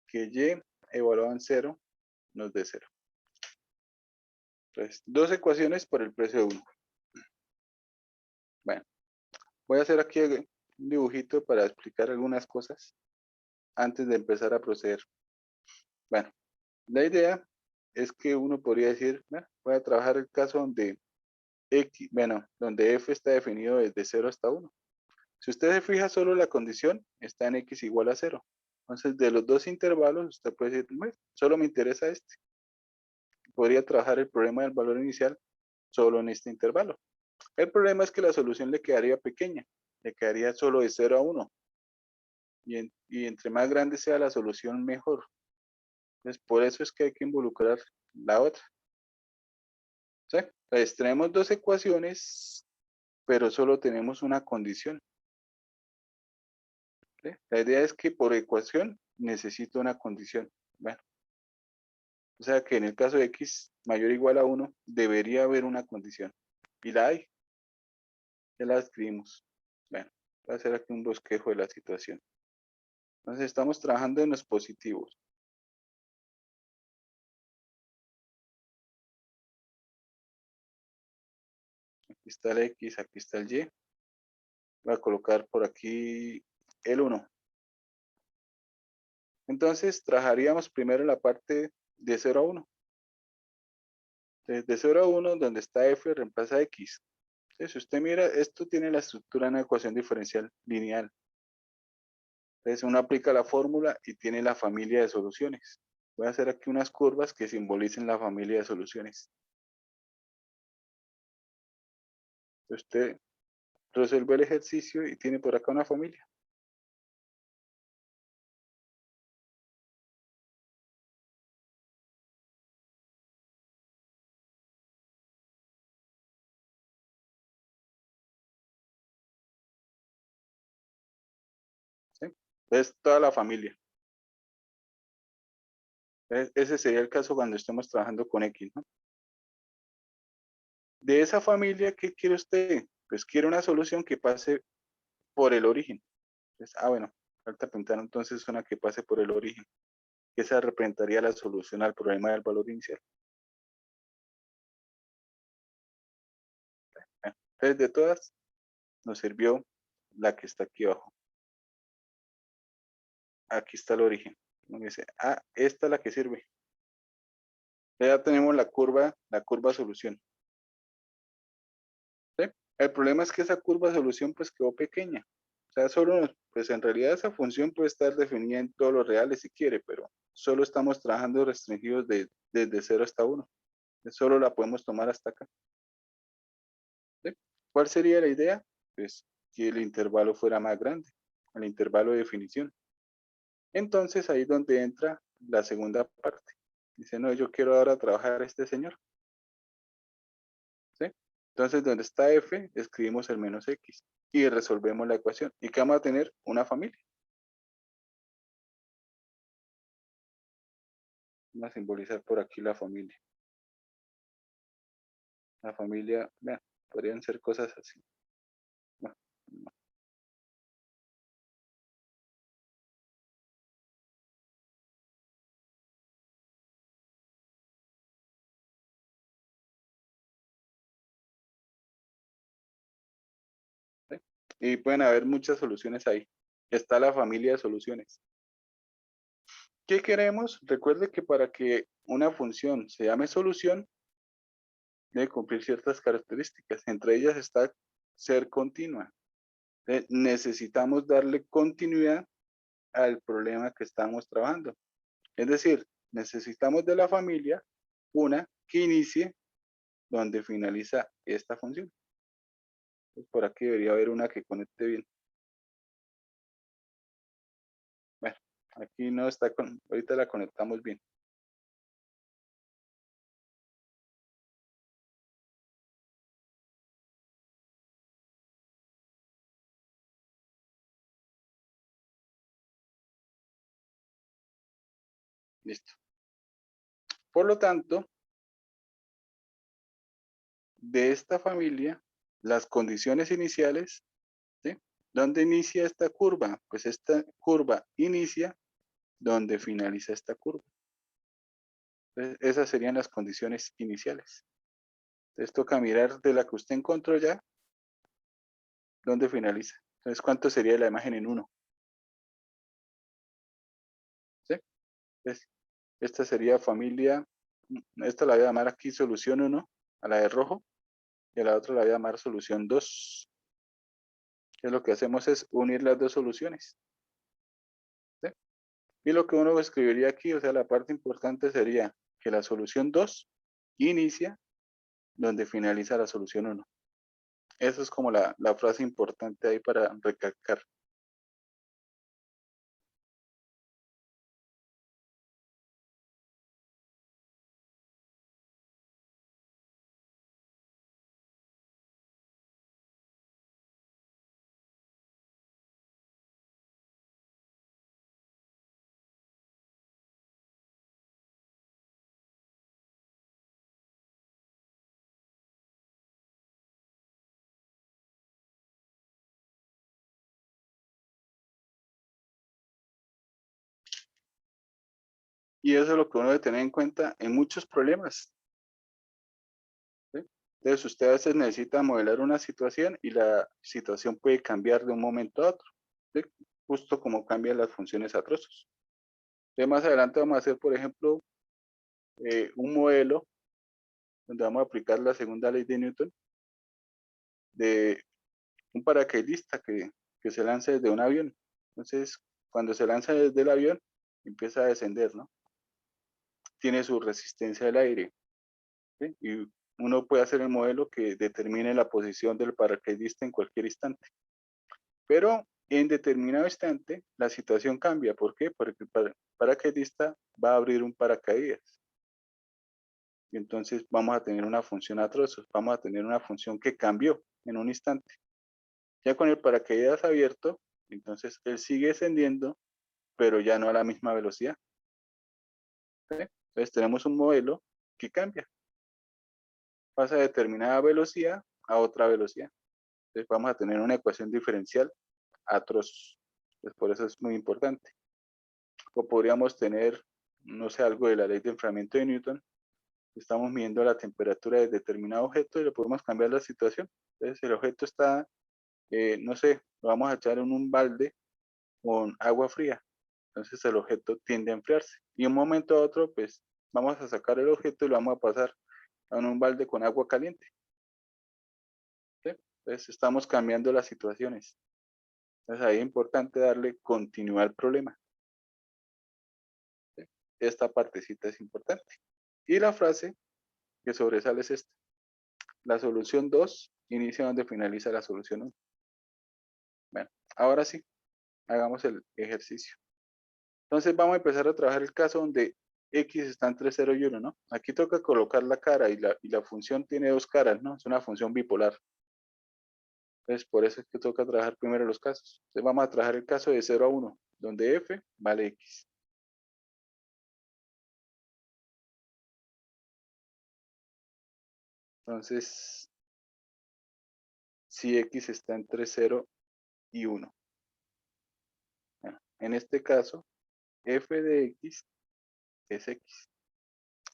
A: que y evaluado en 0 nos dé 0. Entonces, dos ecuaciones por el precio de 1. Bueno, voy a hacer aquí un dibujito para explicar algunas cosas antes de empezar a proceder. Bueno, la idea es que uno podría decir, bueno, voy a trabajar el caso donde x, bueno, donde f está definido desde 0 hasta 1. Si usted se fija, solo la condición está en x igual a 0. Entonces, de los dos intervalos, usted puede decir, bueno, solo me interesa este. Podría trabajar el problema del valor inicial solo en este intervalo. El problema es que la solución le quedaría pequeña, le quedaría solo de 0 a 1. Y entre más grande sea la solución, mejor. Entonces, por eso es que hay que involucrar la otra. ¿Sí? Entonces, tenemos dos ecuaciones, pero solo tenemos una condición. ¿Sí? La idea es que por ecuación necesito una condición. Bueno, o sea que en el caso de x mayor o igual a 1, debería haber una condición. Y la hay. Ya la escribimos. Bueno, voy a hacer aquí un bosquejo de la situación. Entonces, estamos trabajando en los positivos. Aquí está el x, aquí está el y. Voy a colocar por aquí el 1. Entonces, trabajaríamos primero en la parte de 0 a 1. Desde 0 a 1, donde está f, reemplaza x. Entonces, si usted mira, esto tiene la estructura de una ecuación diferencial lineal. Entonces, uno aplica la fórmula y tiene la familia de soluciones. Voy a hacer aquí unas curvas que simbolicen la familia de soluciones. Usted resuelve el ejercicio y tiene por acá una familia. ¿Sí? Entonces, toda la familia. Ese sería el caso cuando estemos trabajando con X, ¿no? De esa familia, ¿qué quiere usted? Pues quiere una solución que pase por el origen. Entonces, bueno, falta pintar entonces una que pase por el origen. Que esa representaría la solución al problema del valor inicial. Bueno, entonces, de todas, nos sirvió la que está aquí abajo. Aquí está el origen. Uno dice, esta es la que sirve. Ya tenemos la curva solución. ¿Sí? El problema es que esa curva solución pues quedó pequeña. O sea, solo, pues en realidad esa función puede estar definida en todos los reales si quiere, pero solo estamos trabajando restringidos desde 0 hasta 1. Solo la podemos tomar hasta acá. ¿Sí? ¿Cuál sería la idea? Pues que el intervalo fuera más grande, el intervalo de definición. Entonces ahí es donde entra la segunda parte. Dice, no, yo quiero ahora trabajar a este señor. ¿Sí? Entonces, donde está f, escribimos el menos x y resolvemos la ecuación. ¿Y qué vamos a tener? Una familia. Vamos a simbolizar por aquí la familia. La familia, vean, podrían ser cosas así. No, no. ¿Sí? Y pueden haber muchas soluciones ahí. Está la familia de soluciones. ¿Qué queremos? Recuerde que para que una función se llame solución, debe cumplir ciertas características. Entre ellas está ser continua. Necesitamos darle continuidad al problema que estamos trabajando. Es decir, necesitamos de la familia una que inicie donde finaliza esta función. Pues por aquí debería haber una que conecte bien. Bueno, aquí no está con, ahorita la conectamos bien. Listo. Por lo tanto, de esta familia, las condiciones iniciales, ¿sí? ¿Dónde inicia esta curva? Pues esta curva inicia donde finaliza esta curva. Entonces, esas serían las condiciones iniciales. Entonces toca mirar de la que usted encontró ya, dónde finaliza. Entonces, ¿cuánto sería la imagen en 1? ¿Sí? Entonces, esta sería familia, esta la voy a llamar aquí solución 1, a la de rojo, y a la otra la voy a llamar solución 2. Entonces, lo que hacemos es unir las dos soluciones. ¿Sí? Y lo que uno escribiría aquí, o sea, la parte importante sería que la solución 2 inicia donde finaliza la solución 1. Eso es como la frase importante ahí para recalcar. Y eso es lo que uno debe tener en cuenta en muchos problemas. ¿Sí? Entonces, usted a veces necesita modelar una situación y la situación puede cambiar de un momento a otro. ¿Sí? Justo como cambian las funciones a trozos. Entonces, más adelante vamos a hacer, por ejemplo, un modelo donde vamos a aplicar la segunda ley de Newton de un paracaidista que se lanza desde un avión. Entonces, cuando se lanza desde el avión, empieza a descender, ¿no? Tiene su resistencia al aire, ¿sí? Y uno puede hacer el modelo que determine la posición del paracaidista en cualquier instante. Pero en determinado instante, la situación cambia. ¿Por qué? Porque el paracaidista va a abrir un paracaídas. Y entonces vamos a tener una función a trozos, vamos a tener una función que cambió en un instante. Ya con el paracaídas abierto, entonces él sigue descendiendo, pero ya no a la misma velocidad. ¿Sí? Entonces tenemos un modelo que cambia, pasa de determinada velocidad a otra velocidad. Entonces vamos a tener una ecuación diferencial a trozos. Entonces por eso es muy importante. O podríamos tener, no sé, algo de la ley de enfriamiento de Newton. Estamos midiendo la temperatura de determinado objeto y le podemos cambiar la situación. Entonces el objeto está, no sé, lo vamos a echar en un balde con agua fría. Entonces el objeto tiende a enfriarse. Y de un momento a otro, pues vamos a sacar el objeto y lo vamos a pasar en un balde con agua caliente. ¿Sí? Entonces estamos cambiando las situaciones. Entonces ahí es importante darle continuidad al problema. ¿Sí? Esta partecita es importante. Y la frase que sobresale es esta. La solución 2 inicia donde finaliza la solución 1. Bueno, ahora sí, hagamos el ejercicio. Entonces vamos a empezar a trabajar el caso donde x está entre 0 y 1, ¿no? Aquí toca colocar la cara y la función tiene dos caras, ¿no? Es una función bipolar. Entonces por eso es que toca trabajar primero los casos. Entonces vamos a trabajar el caso de 0 a 1, donde f vale x. Entonces, si x está entre 0 y 1. Bueno, en este caso, f de x es x.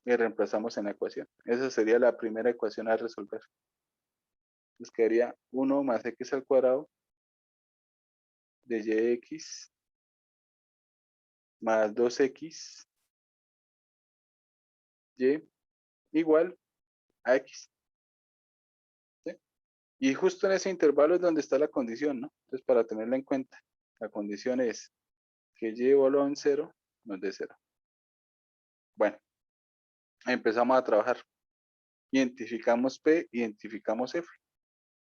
A: Y reemplazamos en la ecuación. Esa sería la primera ecuación a resolver. Entonces quedaría 1 más x al cuadrado de yx más 2x y igual a x. ¿Sí? Y justo en ese intervalo es donde está la condición, ¿no? Entonces para tenerla en cuenta, la condición es que y evalúa en 0 no es de 0. Bueno, empezamos a trabajar. Identificamos P, identificamos F.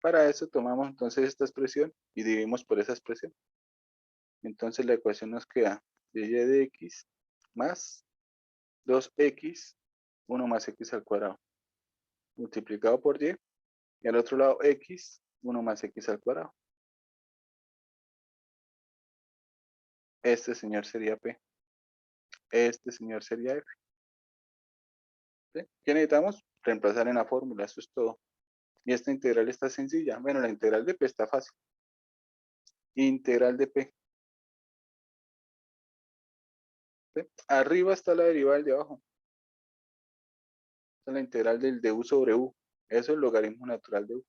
A: Para eso tomamos entonces esta expresión y dividimos por esa expresión. Entonces la ecuación nos queda de y de x más 2x, 1 más x al cuadrado, multiplicado por y, y al otro lado x, 1 más x al cuadrado. Este señor sería P. Este señor sería F. ¿Sí? ¿Qué necesitamos? Reemplazar en la fórmula, eso es todo. Y esta integral está sencilla. Bueno, la integral de P está fácil. Integral de P. ¿Sí? Arriba está la derivada del de abajo. Esta es la integral del du sobre u. Eso es el logaritmo natural de u.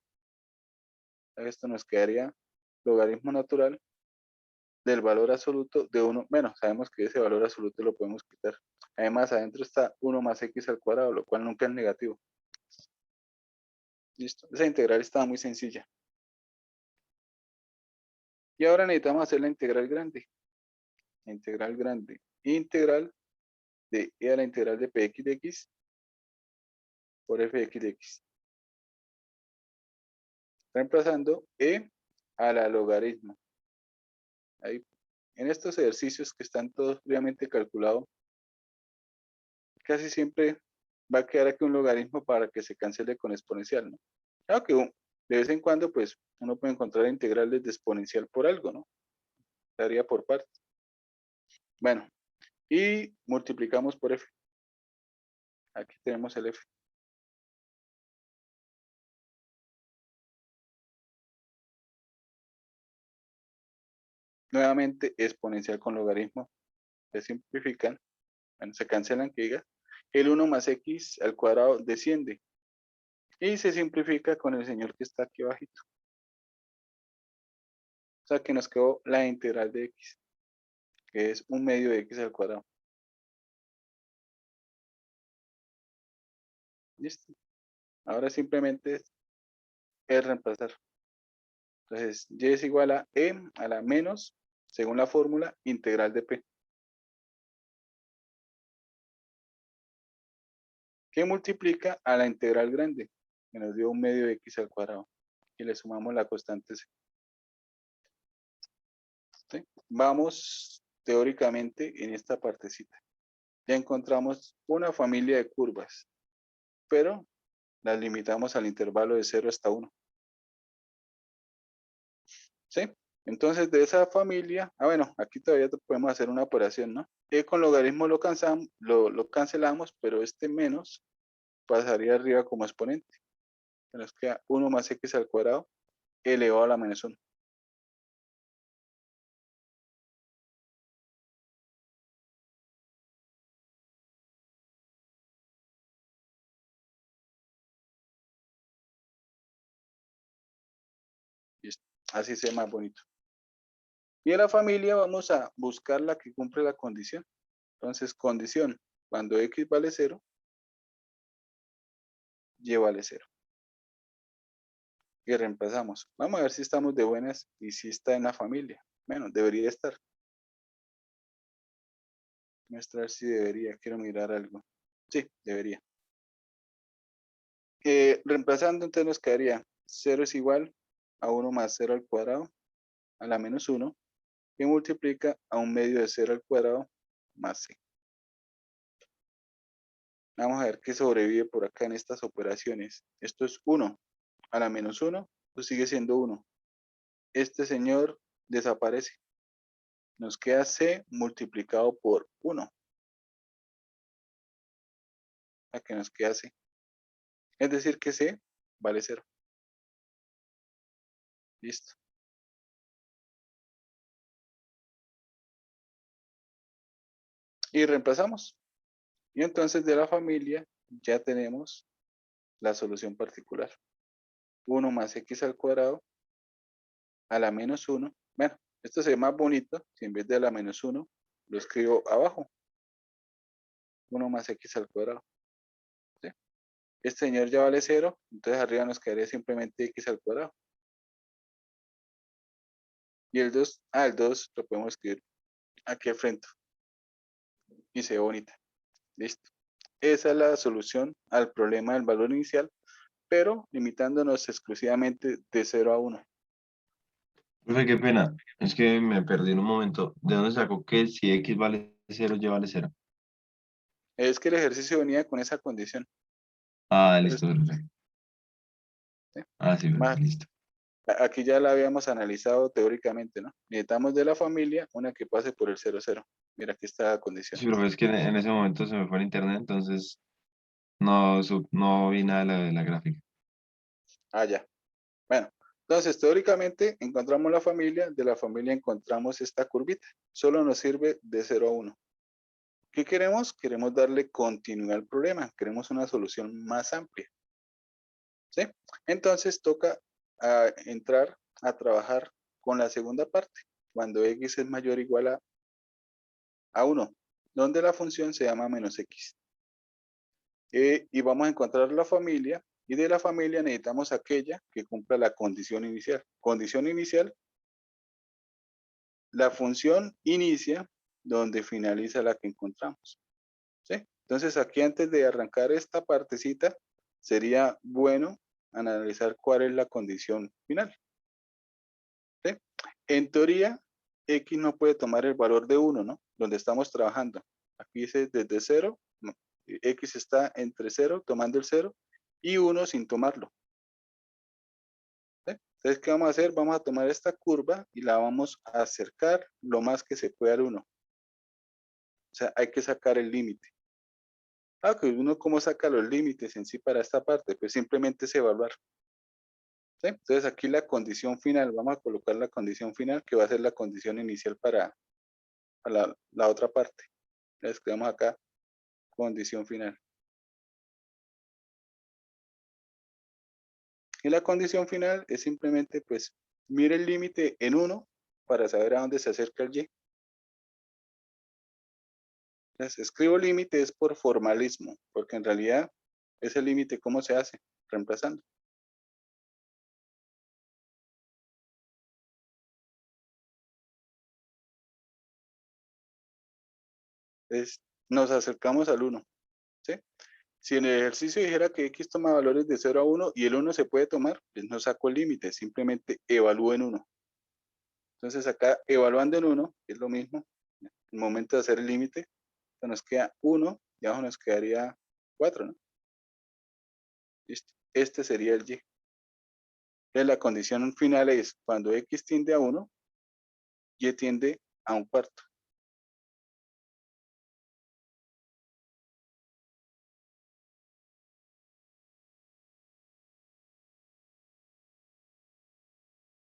A: Esto nos quedaría logaritmo natural del valor absoluto de 1. Bueno, sabemos que ese valor absoluto lo podemos quitar. Además, adentro está 1 más x al cuadrado, lo cual nunca es negativo. Listo. Esa integral estaba muy sencilla. Y ahora necesitamos hacer la integral grande. Integral grande. Integral de e a la integral de px de x por fx de x. Reemplazando e a la logaritmo. Ahí, en estos ejercicios que están todos previamente calculados, casi siempre va a quedar aquí un logaritmo para que se cancele con exponencial, ¿no? Claro que de vez en cuando, pues, uno puede encontrar integrales de exponencial por algo, ¿no? Daría por parte. Bueno, y multiplicamos por f. Aquí tenemos el f. Nuevamente, exponencial con logaritmo. Se simplifican, bueno, se cancelan, que diga. El 1 más x al cuadrado desciende. Y se simplifica con el señor que está aquí abajito. O sea que nos quedó la integral de x, que es 1/2 de x al cuadrado. Listo. Ahora simplemente es reemplazar. Entonces, y es igual a e a la menos, según la fórmula, integral de p. Que multiplica a la integral grande, que nos dio 1/2 de x al cuadrado. Y le sumamos la constante c. ¿Sí? Vamos teóricamente en esta partecita. Ya encontramos una familia de curvas, pero las limitamos al intervalo de 0 hasta 1. ¿Sí? Entonces de esa familia, bueno, aquí todavía podemos hacer una operación, ¿no? Con logaritmo lo cancelamos, pero este menos pasaría arriba como exponente. Nos queda 1 más x al cuadrado elevado a la menos 1. Listo. Así sea más bonito. Y en la familia vamos a buscar la que cumple la condición. Entonces, condición, cuando x vale 0, y vale 0. Y reemplazamos. Vamos a ver si estamos de buenas y si está en la familia. Bueno, debería estar. Mostrar si debería. Quiero mirar algo. Sí, debería. Reemplazando, entonces nos quedaría 0 es igual a 1 más 0 al cuadrado a la menos 1, que multiplica a 1/2 de 0 al cuadrado más c. Vamos a ver qué sobrevive por acá en estas operaciones. Esto es 1 a la menos 1, pues sigue siendo 1. Este señor desaparece. Nos queda c multiplicado por 1. A que nos queda c. Es decir que c vale 0. Listo. Y reemplazamos. Y entonces de la familia ya tenemos la solución particular. 1 más x al cuadrado a la menos 1. Bueno, esto se ve más bonito si en vez de la menos 1 lo escribo abajo. 1 más x al cuadrado. ¿Sí? Este señor ya vale 0, entonces arriba nos quedaría simplemente x al cuadrado. Y el 2, el 2 lo podemos escribir aquí al frente. Y se ve bonita. Listo. Esa es la solución al problema del valor inicial, pero limitándonos exclusivamente de 0 a 1.
B: Profe, qué pena. Es que me perdí en un momento. ¿De dónde sacó que si X vale 0, Y vale 0?
A: Es que el ejercicio venía con esa condición.
B: Ah,
A: Entonces,
B: listo, perfecto.
A: ¿sí?
B: Ah, sí,
A: Más,
B: listo.
A: aquí ya la habíamos analizado teóricamente, ¿no? Necesitamos de la familia una que pase por el 0, 0. Mira, aquí está la condición.
B: Sí, profe, es que en ese momento se me fue el internet, entonces no vi nada de la gráfica.
A: Ya. Bueno, entonces teóricamente encontramos la familia, de la familia encontramos esta curvita. Solo nos sirve de 0 a 1. ¿Qué queremos? Queremos darle continuidad al problema. Queremos una solución más amplia. ¿Sí? Entonces toca entrar a trabajar con la segunda parte, cuando x es mayor o igual a 1, donde la función se llama menos x. Y vamos a encontrar la familia, y de la familia necesitamos aquella que cumpla la condición inicial. Condición inicial, la función inicia donde finaliza la que encontramos. ¿Sí? Entonces aquí antes de arrancar esta partecita, sería bueno analizar cuál es la condición final. ¿Sí? En teoría, x no puede tomar el valor de 1, ¿no? Donde estamos trabajando. Aquí dice desde 0, no, x está entre 0, tomando el 0, y 1 sin tomarlo. ¿Sí? Entonces, ¿qué vamos a hacer? Vamos a tomar esta curva y la vamos a acercar lo más que se pueda al 1. O sea, hay que sacar el límite. Que uno cómo saca los límites en sí para esta parte, pues simplemente es evaluar. ¿Sí? Entonces aquí la condición final, vamos a colocar la condición final que va a ser la condición inicial para la otra parte. Le escribimos acá condición final. Y la condición final es simplemente, pues, mire el límite en 1 para saber a dónde se acerca el y. Entonces, escribo límite es por formalismo, porque en realidad ese límite, ¿cómo se hace? Reemplazando. Entonces, nos acercamos al 1. ¿Sí? Si en el ejercicio dijera que x toma valores de 0 a 1 y el 1 se puede tomar, pues no saco el límite, simplemente evalúo en 1. Entonces acá evaluando en 1, que es lo mismo, en el momento de hacer el límite, nos queda 1 y abajo nos quedaría 4, ¿no? Listo. Este sería el y. Entonces la condición final es cuando x tiende a 1, y tiende a 1/4.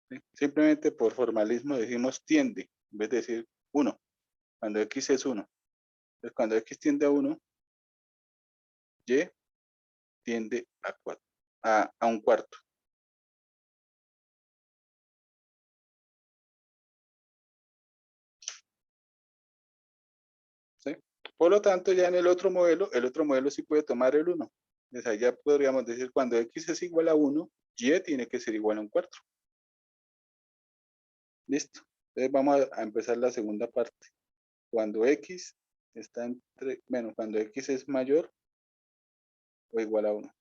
A: ¿Sí? Simplemente por formalismo decimos tiende, en vez de decir 1, cuando x es 1. Entonces cuando x tiende a 1, y tiende a 4, a 1/4. ¿Sí? Por lo tanto, ya en el otro modelo sí puede tomar el 1. Entonces allá podríamos decir cuando x es igual a 1, y tiene que ser igual a 1/4. Listo. Entonces vamos a empezar la segunda parte. Cuando x está entre, bueno, cuando x es mayor o igual a 1.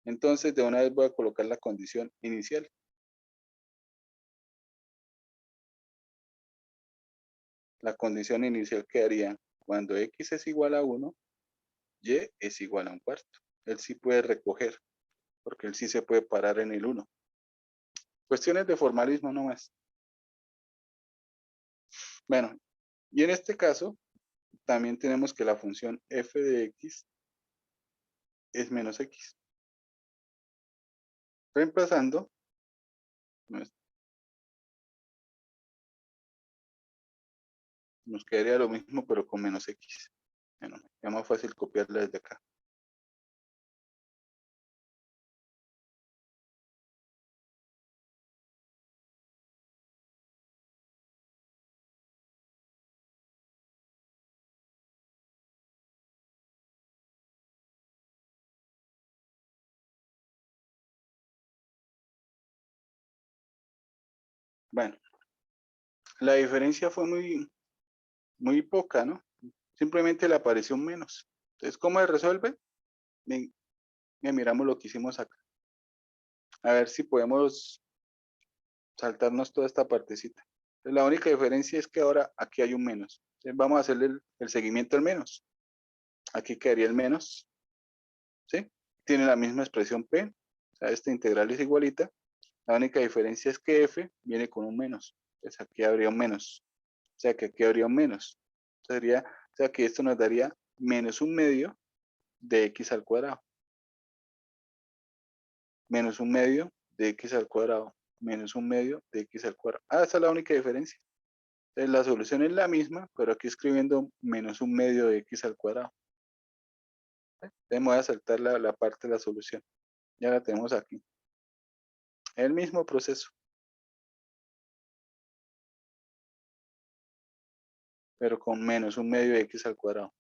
A: Entonces, de una vez voy a colocar la condición inicial. La condición inicial quedaría cuando x es igual a 1, y es igual a un cuarto. Él sí puede recoger, porque él sí se puede parar en el 1. Cuestiones de formalismo nomás. Bueno, y en este caso, también tenemos que la función f de x es menos x. Reemplazando, nos quedaría lo mismo, pero con menos x. Bueno, es más fácil copiarla desde acá. Bueno, la diferencia fue muy poca, ¿no? Simplemente le apareció un menos. Entonces, ¿cómo se resuelve? Bien, bien, miramos lo que hicimos acá. A ver si podemos saltarnos toda esta partecita. Entonces, la única diferencia es que ahora aquí hay un menos. Entonces, vamos a hacerle el seguimiento al menos. Aquí quedaría el menos, ¿sí? Tiene la misma expresión P. O sea, esta integral es igualita. La única diferencia es que F viene con un menos. Entonces, aquí habría un menos. O sea, que aquí habría un menos. Sería, o sea, que esto nos daría menos un medio de x al cuadrado. Menos un medio de x al cuadrado. Menos un medio de x al cuadrado. Ah, esa es la única diferencia. Entonces, la solución es la misma, pero aquí escribiendo menos un medio de x al cuadrado. Entonces, voy a saltar la parte de la solución. Ya la tenemos aquí. El mismo proceso, pero con menos un medio de x al cuadrado.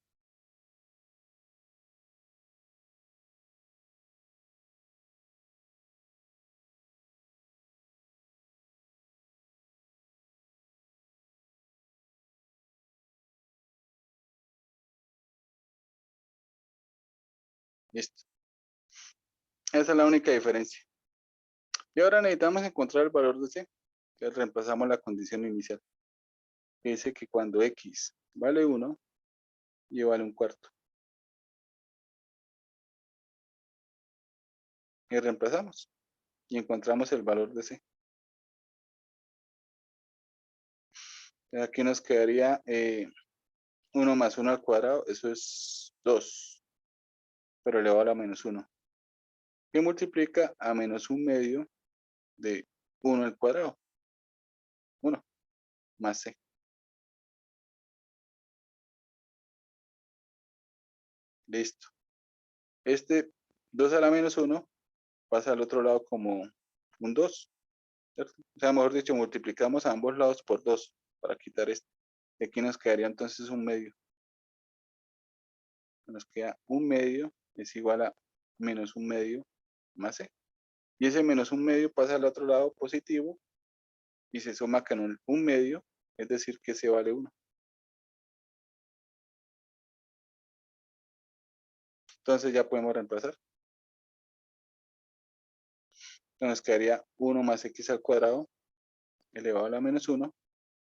A: Listo. Esa es la única diferencia. Y ahora necesitamos encontrar el valor de c. Entonces reemplazamos la condición inicial. Que dice que cuando x vale 1, y vale un cuarto. Y reemplazamos. Y encontramos el valor de c. Aquí nos quedaría 1 más 1 al cuadrado. Eso es 2. Pero elevado a la menos 1. Que multiplica a menos un medio de 1 al cuadrado. 1 más c. Listo. Este 2 a la menos 1 pasa al otro lado como un 2. ¿Cierto? O sea, mejor dicho, multiplicamos a ambos lados por 2 para quitar esto. Y aquí nos quedaría entonces un medio. Nos queda un medio es igual a menos un medio más c. Y ese menos un medio pasa al otro lado positivo y se suma con un medio, es decir, que c vale 1. Entonces ya podemos reemplazar. Entonces nos quedaría 1 más x al cuadrado elevado a la menos 1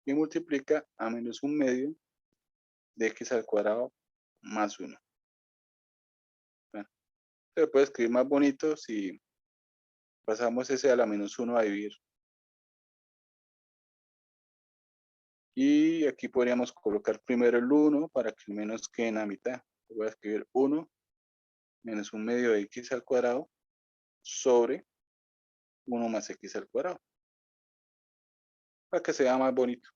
A: y multiplica a menos un medio de x al cuadrado más 1. Bueno, se puede escribir más bonito si pasamos ese a la menos 1 a dividir. Y aquí podríamos colocar primero el 1 para que el menos quede en la mitad. Voy a escribir 1 menos un medio de x al cuadrado sobre 1 más x al cuadrado. Para que sea más bonito.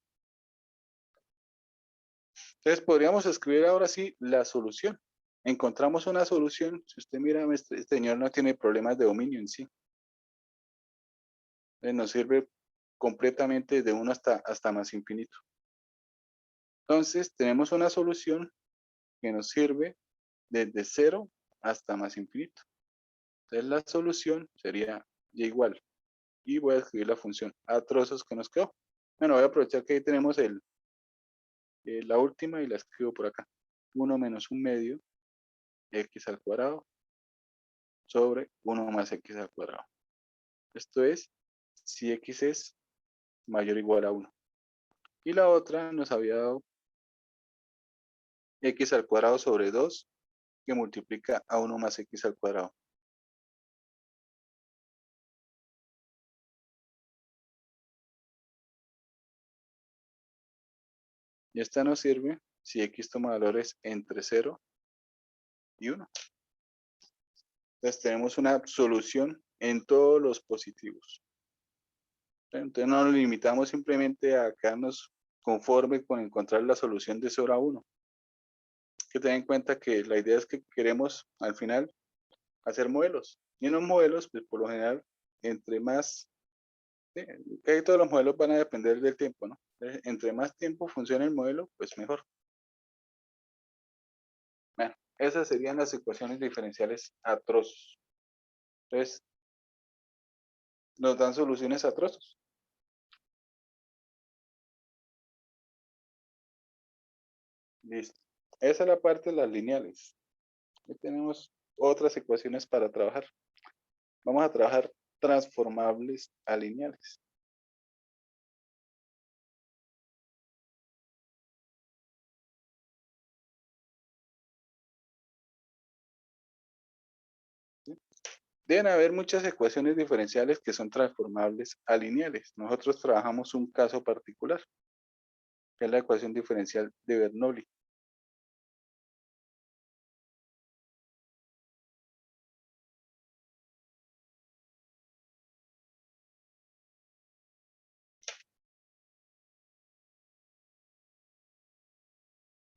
A: Entonces podríamos escribir ahora sí la solución. Encontramos una solución. Si usted mira, este señor no tiene problemas de dominio en sí. Nos sirve completamente de 1 hasta más infinito. Entonces tenemos una solución que nos sirve desde 0 hasta más infinito. Entonces la solución sería y igual. Y voy a escribir la función a trozos que nos quedó. Bueno, voy a aprovechar que ahí tenemos la última y la escribo por acá. 1 menos un medio x al cuadrado sobre 1 más x al cuadrado. Esto es si x es mayor o igual a 1. Y la otra nos había dado x al cuadrado sobre 2 que multiplica a 1 más x al cuadrado. Y esta nos sirve si x toma valores entre 0 y 1. Entonces tenemos una solución en todos los positivos. Entonces no nos limitamos simplemente a quedarnos conforme con encontrar la solución de 0 a 1. Hay que tener en cuenta que la idea es que queremos al final hacer modelos. Y en los modelos, pues por lo general, entre más, que todos los modelos van a depender del tiempo, ¿no? Entonces, entre más tiempo funcione el modelo, pues mejor. Bueno, esas serían las ecuaciones diferenciales a trozos. Entonces, nos dan soluciones a trozos. Listo. Esa es la parte de las lineales. Aquí tenemos otras ecuaciones para trabajar. Vamos a trabajar transformables a lineales. ¿Sí? Deben haber muchas ecuaciones diferenciales que son transformables a lineales. Nosotros trabajamos un caso particular, que es la ecuación diferencial de Bernoulli.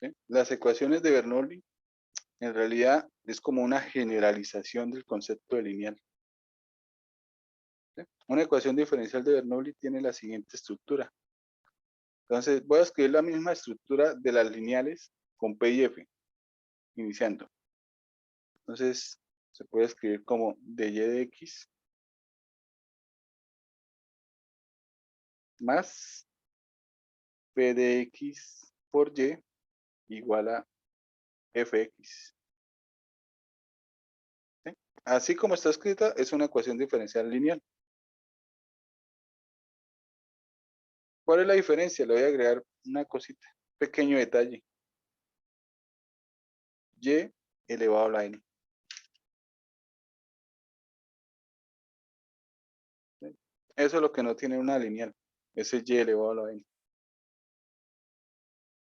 A: ¿Sí? Las ecuaciones de Bernoulli en realidad es como una generalización del concepto de lineal. ¿Sí? Una ecuación diferencial de Bernoulli tiene la siguiente estructura. Entonces voy a escribir la misma estructura de las lineales con P y F, iniciando. Entonces se puede escribir como dy de x más P de x por y igual a fx. ¿Sí? Así como está escrita, es una ecuación diferencial lineal. ¿Cuál es la diferencia? Le voy a agregar una cosita, pequeño detalle. Y elevado a la n. ¿Sí? Eso es lo que no tiene una lineal. Ese y elevado a la n.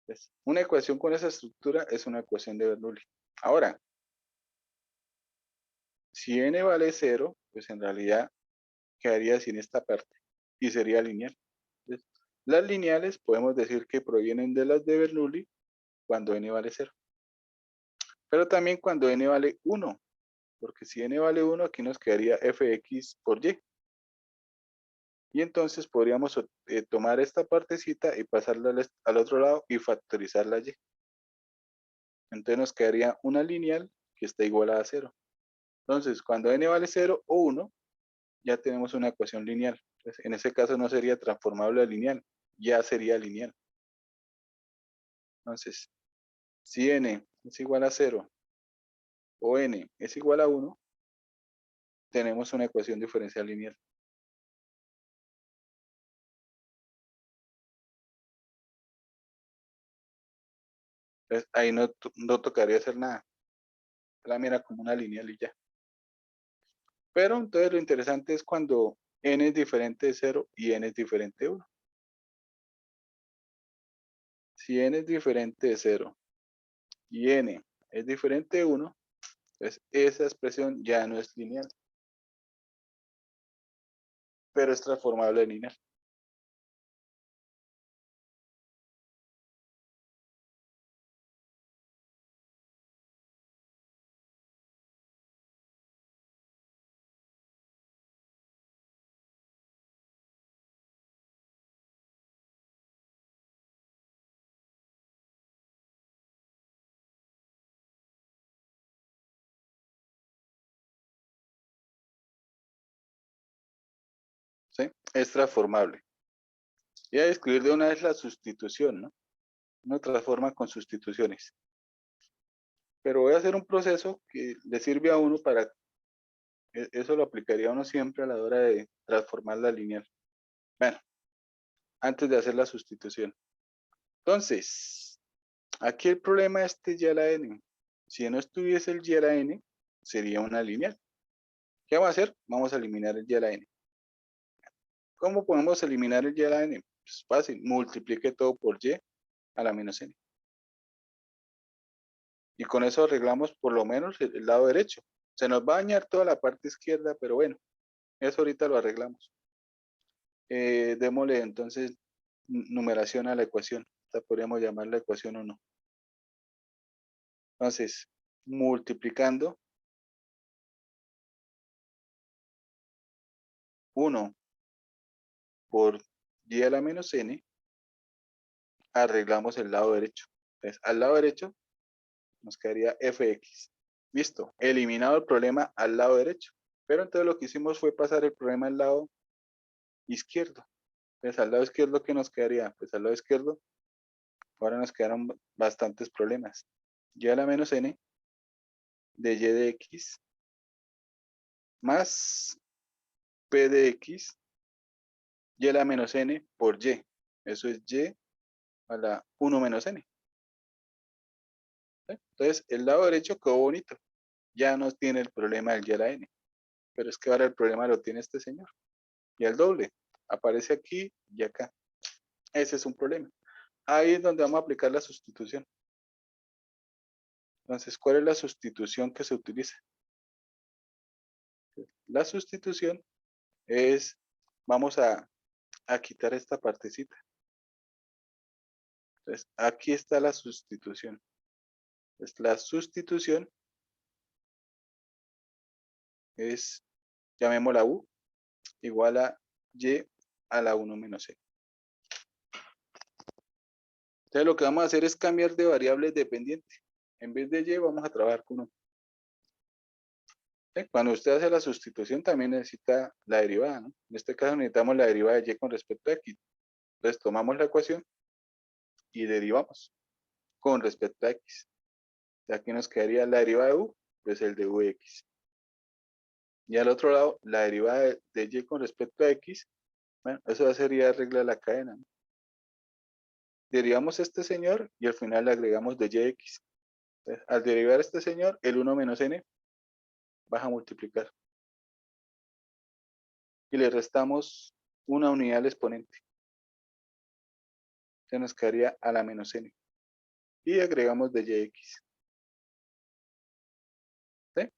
A: Entonces, una ecuación con esa estructura es una ecuación de Bernoulli. Ahora, si n vale 0, pues en realidad quedaría sin esta parte y sería lineal. Entonces, las lineales podemos decir que provienen de las de Bernoulli cuando n vale 0. Pero también cuando n vale 1, porque si n vale 1, aquí nos quedaría fx por y. Y entonces podríamos tomar esta partecita y pasarla al otro lado y factorizar la y. Entonces nos quedaría una lineal que está igual a 0. Entonces, cuando n vale 0 o 1, ya tenemos una ecuación lineal. Entonces, en ese caso no sería transformable a lineal, ya sería lineal. Entonces, si n es igual a 0 o n es igual a 1, tenemos una ecuación diferencial lineal. Entonces, ahí no tocaría hacer nada. La mira como una lineal y ya. Pero entonces lo interesante es cuando n es diferente de 0 y n es diferente de 1. Si n es diferente de 0 y n es diferente de 1, entonces esa expresión ya no es lineal, pero es transformable a lineal. ¿Sí? Es transformable. Y a describir de una vez la sustitución, ¿no? Uno transforma con sustituciones. Pero voy a hacer un proceso que le sirve a uno para Eso lo aplicaría uno siempre a la hora de transformar la lineal. Bueno, antes de hacer la sustitución. Entonces, aquí el problema es este y a la n. Si no estuviese el y a la n, sería una lineal. ¿Qué vamos a hacer? Vamos a eliminar el y a la n. ¿Cómo podemos eliminar el y a la n? Pues fácil, multiplique todo por y a la menos n. Y con eso arreglamos por lo menos el lado derecho. Se nos va a dañar toda la parte izquierda, pero bueno, eso ahorita lo arreglamos. Démosle entonces numeración a la ecuación. Esta podríamos llamarla ecuación 1. Entonces, multiplicando 1 por y a la menos n, arreglamos el lado derecho. Entonces, al lado derecho nos quedaría fx. Listo, eliminado el problema al lado derecho. Pero entonces lo que hicimos fue pasar el problema al lado izquierdo. Entonces, al lado izquierdo, ¿qué nos quedaría? Pues al lado izquierdo, ahora nos quedaron bastantes problemas. Y a la menos n de y de x más p de x y a la menos n por y. Eso es y a la 1 menos n. ¿Sí? Entonces, el lado derecho quedó bonito. Ya no tiene el problema del y a la n. Pero es que ahora el problema lo tiene este señor. Y el doble. Aparece aquí y acá. Ese es un problema. Ahí es donde vamos a aplicar la sustitución. Entonces, ¿cuál es la sustitución que se utiliza? La sustitución es, vamos a quitar esta partecita. Entonces, aquí está la sustitución. Entonces, la sustitución es, llamémosla u, igual a y a la 1 menos c. Entonces, lo que vamos a hacer es cambiar de variable dependiente. En vez de y, vamos a trabajar con 1. Cuando usted hace la sustitución, también necesita la derivada, ¿no? En este caso necesitamos la derivada de y con respecto a x. Entonces, tomamos la ecuación y derivamos con respecto a x. Y aquí nos quedaría la derivada de u, pues el de u de x. Y al otro lado, la derivada de y con respecto a x, bueno, eso sería regla de la cadena, ¿no? Derivamos a este señor y al final le agregamos de y de x. Entonces, al derivar a este señor, el 1 menos n baja a multiplicar. Y le restamos una unidad al exponente. Se nos quedaría a la menos n. Y agregamos de y de x. ¿Sí?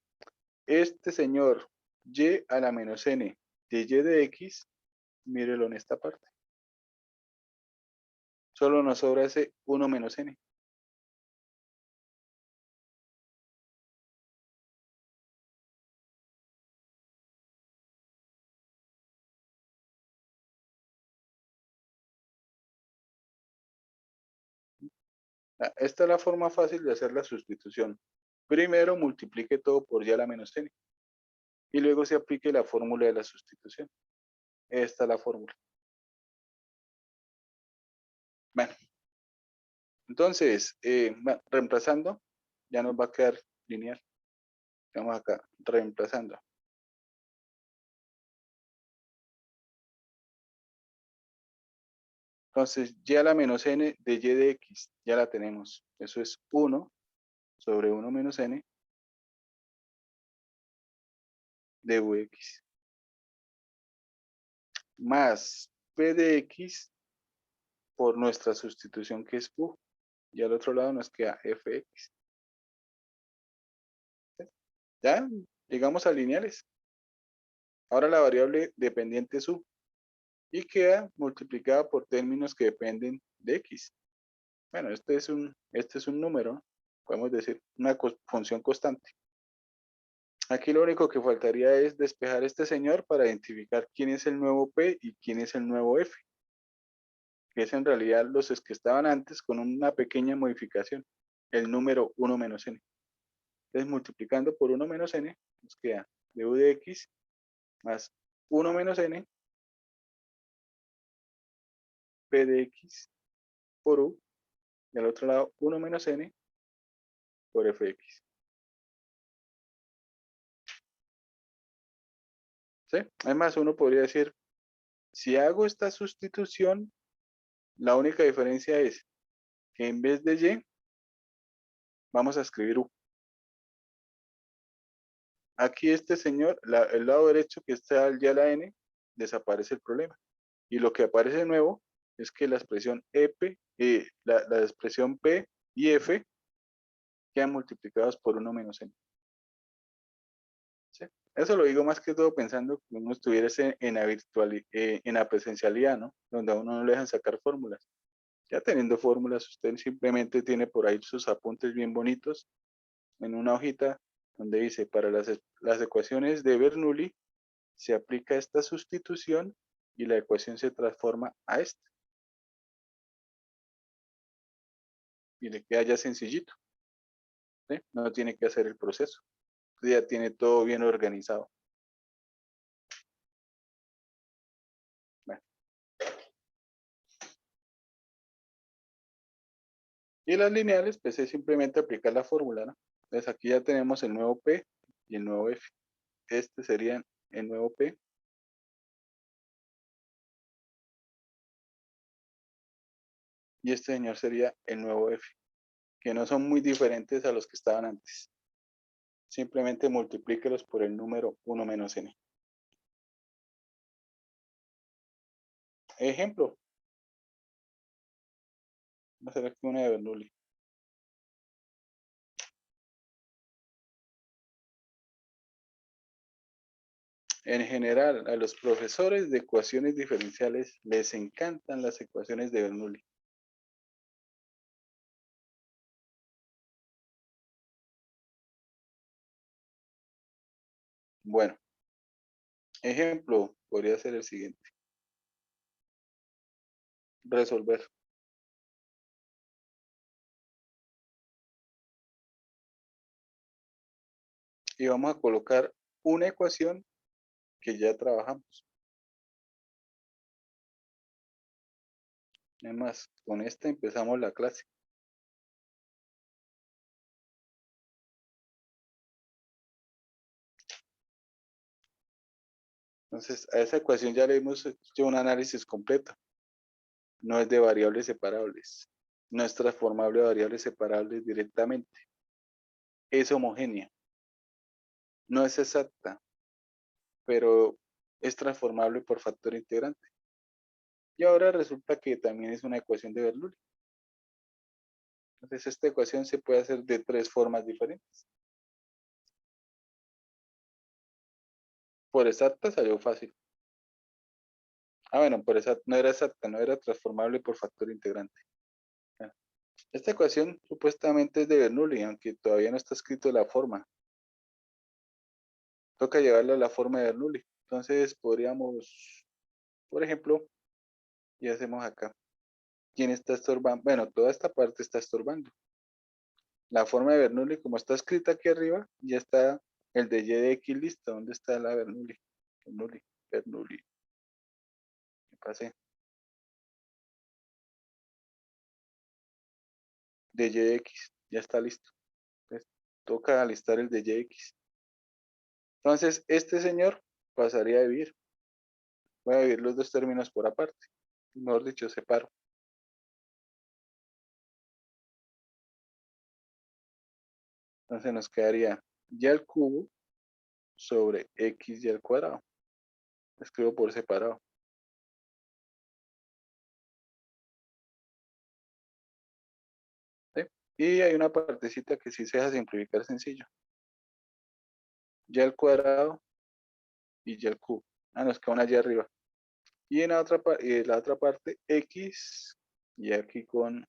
A: Este señor y a la menos n de y de x, mírelo en esta parte. Solo nos sobra ese 1 menos n. Esta es la forma fácil de hacer la sustitución. Primero multiplique todo por y a la menos n. Y luego se aplique la fórmula de la sustitución. Esta es la fórmula. Bueno, entonces, reemplazando, ya nos va a quedar lineal. Vamos acá, reemplazando. Entonces, y a la menos n de y de x, ya la tenemos. Eso es 1 sobre 1 menos n de ux. Más p de x por nuestra sustitución que es u. Y al otro lado nos queda fx. Ya, llegamos a lineales. Ahora la variable dependiente es u. Y queda multiplicada por términos que dependen de x. Bueno, este es un número, ¿no? Podemos decir una función constante. Aquí lo único que faltaría es despejar este señor para identificar quién es el nuevo P y quién es el nuevo F, que es en realidad los que estaban antes con una pequeña modificación, el número 1 menos n. Entonces, multiplicando por 1 menos n, nos queda de u de x más 1 menos n, p de x por u, y al otro lado 1 menos n por fx. ¿Sí? Además, uno podría decir, si hago esta sustitución, la única diferencia es que en vez de Y, vamos a escribir U. Aquí este señor, el lado derecho que está ya la N, desaparece el problema. Y lo que aparece nuevo es que la expresión la expresión P y F quedan multiplicados por 1 menos N. ¿Sí? Eso lo digo más que todo pensando que uno estuviese en la presencialidad, ¿no? Donde a uno no le dejan sacar fórmulas. Ya teniendo fórmulas, usted simplemente tiene por ahí sus apuntes bien bonitos en una hojita donde dice, para las ecuaciones de Bernoulli se aplica esta sustitución y la ecuación se transforma a esta. Y le queda ya sencillito. ¿Sí? No tiene que hacer el proceso. Ya tiene todo bien organizado. Bueno. Y las lineales, pues es simplemente aplicar la fórmula, ¿no? Entonces aquí ya tenemos el nuevo P y el nuevo F. Este sería el nuevo P. Y este señor sería el nuevo F, que no son muy diferentes a los que estaban antes. Simplemente multiplíquelos por el número 1 menos N. Ejemplo. Vamos a hacer aquí una de Bernoulli. En general, a los profesores de ecuaciones diferenciales les encantan las ecuaciones de Bernoulli. Bueno, ejemplo podría ser el siguiente. Resolver. Y vamos a colocar una ecuación que ya trabajamos. Además, con esta empezamos la clase. Entonces, a esa ecuación ya le hemos hecho un análisis completo. No es de variables separables. No es transformable a variables separables directamente. Es homogénea. No es exacta, pero es transformable por factor integrante. Y ahora resulta que también es una ecuación de Bernoulli. Entonces, esta ecuación se puede hacer de 3 formas diferentes. Por exacta salió fácil. Bueno, por exacta, no era exacta, no era transformable por factor integrante. Esta ecuación supuestamente es de Bernoulli, aunque todavía no está escrito la forma. Toca llevarla a la forma de Bernoulli. Entonces podríamos, por ejemplo, y hacemos acá. ¿Quién está estorbando? Bueno, toda esta parte está estorbando. La forma de Bernoulli, como está escrita aquí arriba, ya está el de y de x listo. ¿Dónde está la Bernoulli? Bernoulli. ¿Qué pasé? De y de x, ya está listo. Entonces, toca alistar el de y de x. Entonces, este señor pasaría a vivir. Voy a dividir los dos términos por aparte. Mejor dicho, separo. Entonces nos quedaría y al cubo sobre x y al cuadrado. Escribo por separado. ¿Sí? Y hay una partecita que sí se deja simplificar sencillo. Y al cuadrado y y al cubo. Nos queda una y arriba. Y en la otra parte x y aquí con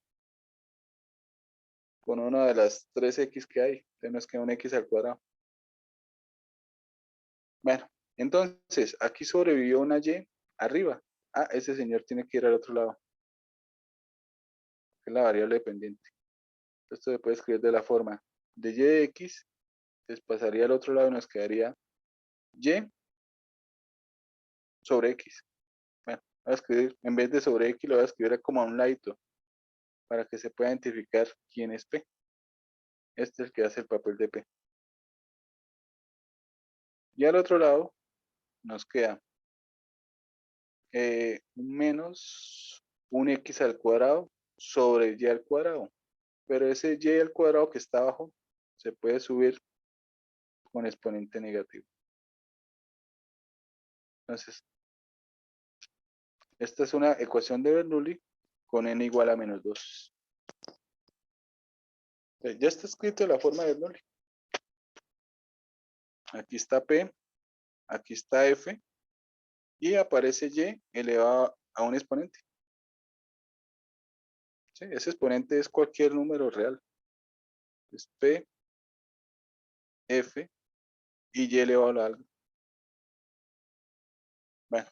A: una de las 3x que hay. Entonces nos queda un x al cuadrado. Bueno, entonces aquí sobrevivió una y arriba. Ese señor tiene que ir al otro lado, que es la variable dependiente. Esto se puede escribir de la forma de y de x, entonces pasaría al otro lado y nos quedaría y sobre x. Bueno, voy a escribir, en vez de sobre x, lo voy a escribir como a un ladito, para que se pueda identificar quién es P. Este es el que hace el papel de P. Y al otro lado nos queda menos un x al cuadrado sobre y al cuadrado. Pero ese y al cuadrado que está abajo se puede subir con exponente negativo. Entonces, esta es una ecuación de Bernoulli con n igual a menos 2. Ya está escrito la forma de Bernoulli. Aquí está P, aquí está F, y aparece Y elevado a un exponente. ¿Sí? Ese exponente es cualquier número real. Es P, F y Y elevado a algo. Bueno,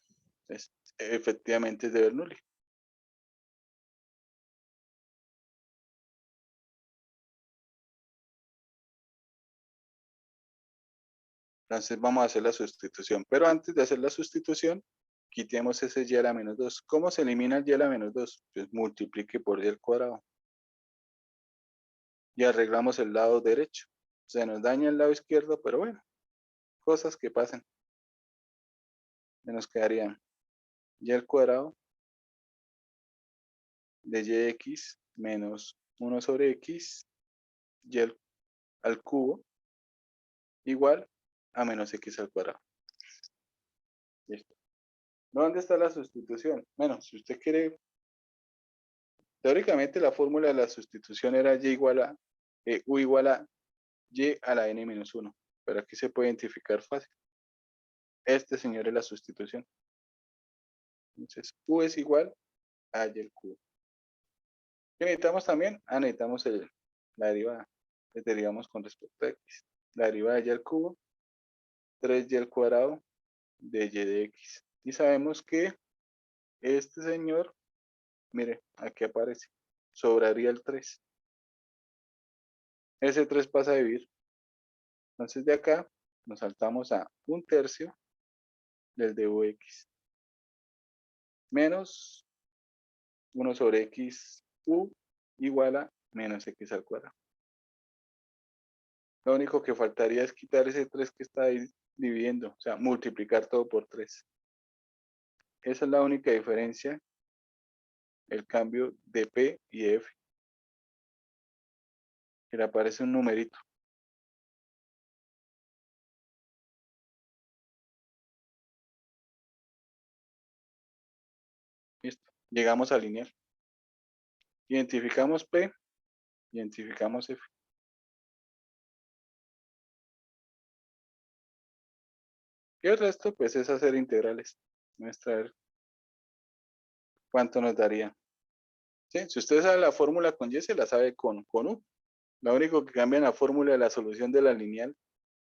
A: efectivamente es de Bernoulli. Entonces vamos a hacer la sustitución. Pero antes de hacer la sustitución, quitemos ese y a la menos 2. ¿Cómo se elimina el y a la menos 2? Pues multiplique por y al cuadrado. Y arreglamos el lado derecho. Se nos daña el lado izquierdo, pero bueno, cosas que pasan. Se nos quedaría y al cuadrado de yx menos 1 sobre x y al cubo igual a menos x al cuadrado. Listo. ¿Dónde está la sustitución? Bueno, si usted quiere, teóricamente la fórmula de la sustitución era y igual a u igual a y a la n menos 1, pero aquí se puede identificar fácil. Este señor es la sustitución. Entonces, u es igual a y al cubo. ¿Qué necesitamos también? Necesitamos la derivada. Les derivamos con respecto a x. La derivada de y al cubo, 3y al cuadrado de y de x. Y sabemos que este señor, mire, aquí aparece, sobraría el 3. Ese 3 pasa a dividir. Entonces de acá nos saltamos a 1/3 del de ux. Menos 1 sobre x u igual a menos x al cuadrado. Lo único que faltaría es quitar ese 3 que está ahí dividiendo, o sea, multiplicar todo por 3. Esa es la única diferencia, el cambio de P y F. Que le aparece un numerito. Listo. Llegamos a lineal. Identificamos P, identificamos F. Y el resto, pues, es hacer integrales. Muestra a ver cuánto nos daría. ¿Sí? Si usted sabe la fórmula con Y, se la sabe con U. Lo único que cambia en la fórmula de la solución de la lineal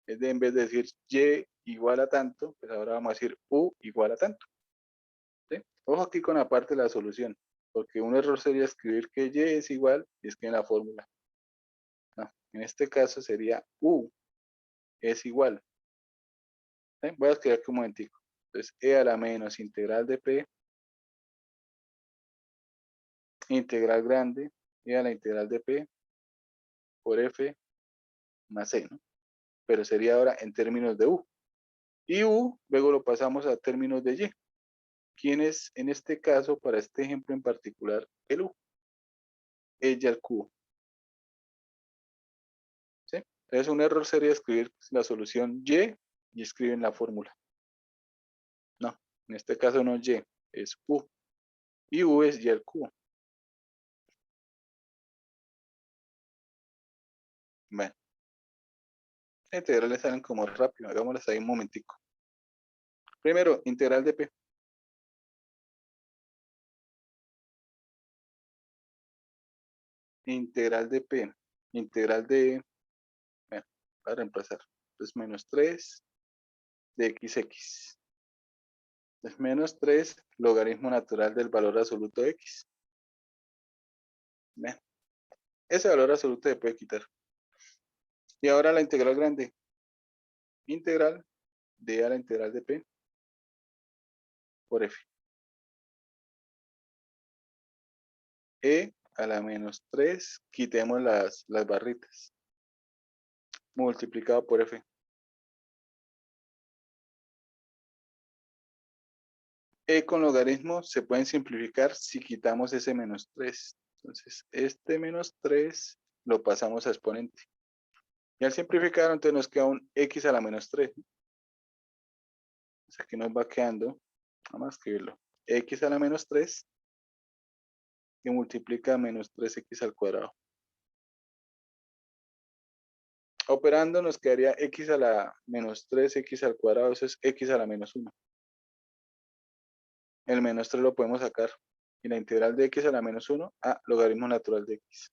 A: es de, en vez de decir Y igual a tanto, pues ahora vamos a decir U igual a tanto. ¿Sí? Ojo aquí con la parte de la solución, porque un error sería escribir que Y es igual y es que en la fórmula. No, en este caso sería U es igual. ¿Sí? Voy a escribir aquí un momentico. Entonces, E a la menos integral de P, integral grande, E a la integral de P por F más C, ¿no? Pero sería ahora en términos de U. Y U, luego lo pasamos a términos de Y. ¿Quién es, en este caso, para este ejemplo en particular, el U? Y al cubo. ¿Sí? Entonces, un error sería escribir la solución y escriben la fórmula. No, en este caso no Y, es U. Y U es Y al cubo. Bueno, las integrales salen como rápido. Hagámoslas ahí un momentico. Primero, integral de P. Integral de P. Integral de, bueno, para reemplazar. Entonces, menos 3 de XX. Es menos 3 logaritmo natural del valor absoluto de X. Bien. Ese valor absoluto se puede quitar. Y ahora la integral grande. Integral de a la integral de P por F. E a la menos 3, quitemos las barritas. Multiplicado por F. E con logaritmo se pueden simplificar si quitamos ese menos 3. Entonces, este menos 3 lo pasamos a exponente. Y al simplificar, entonces nos queda un x a la menos 3. Entonces aquí nos va quedando, vamos a escribirlo, x a la menos 3 que multiplica menos 3x al cuadrado. Operando nos quedaría x a la menos 3x al cuadrado, eso es x a la menos 1. El menos 3 lo podemos sacar. Y la integral de x a la menos 1 a logaritmo natural de x.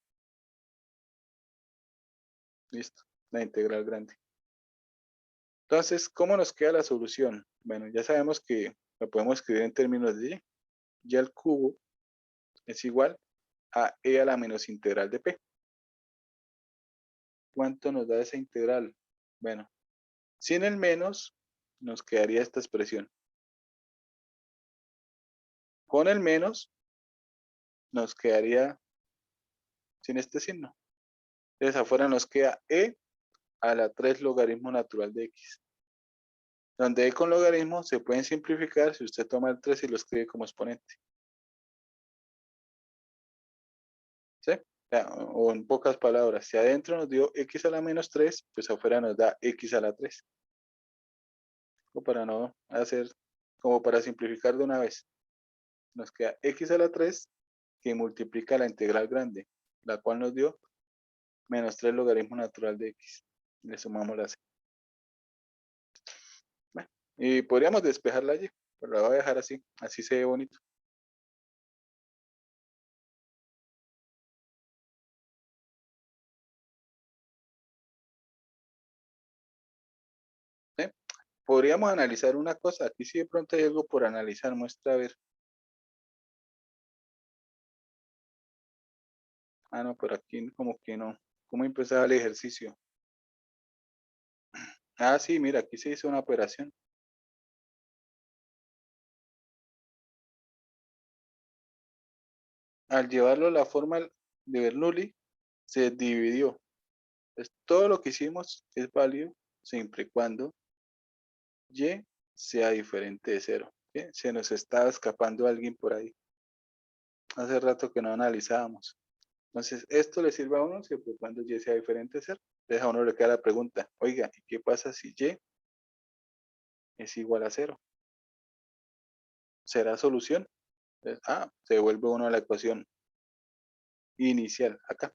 A: Listo, la integral grande. Entonces, ¿cómo nos queda la solución? Bueno, ya sabemos que lo podemos escribir en términos de y al cubo es igual a e a la menos integral de p. ¿Cuánto nos da esa integral? Bueno, sin el menos nos quedaría esta expresión. Con el menos nos quedaría sin este signo. Entonces afuera nos queda e a la 3 logaritmo natural de x. Donde e con logaritmo se pueden simplificar si usted toma el 3 y lo escribe como exponente. ¿Sí? O en pocas palabras, si adentro nos dio x a la menos 3, pues afuera nos da x a la 3. O para no hacer, como para simplificar de una vez. Nos queda x a la 3 que multiplica la integral grande, la cual nos dio menos 3 logaritmo natural de x. Le sumamos la c. Bueno, y podríamos despejarla allí, pero la voy a dejar así, así se ve bonito. ¿Sí? Podríamos analizar una cosa, aquí si de pronto hay algo por analizar, muestra a ver. Ah, no, por aquí como que no. ¿Cómo empezaba el ejercicio? Ah, sí, mira, aquí se hizo una operación. Al llevarlo a la forma de Bernoulli, se dividió. Entonces, todo lo que hicimos es válido siempre y cuando y sea diferente de 0. ¿Sí? Se nos estaba escapando alguien por ahí. Hace rato que no analizábamos. Entonces, esto le sirve a uno siempre y cuando y sea diferente de 0. Entonces a uno le queda la pregunta, oiga, ¿y qué pasa si y es igual a 0? ¿Será solución? Entonces, se devuelve uno a la ecuación inicial acá.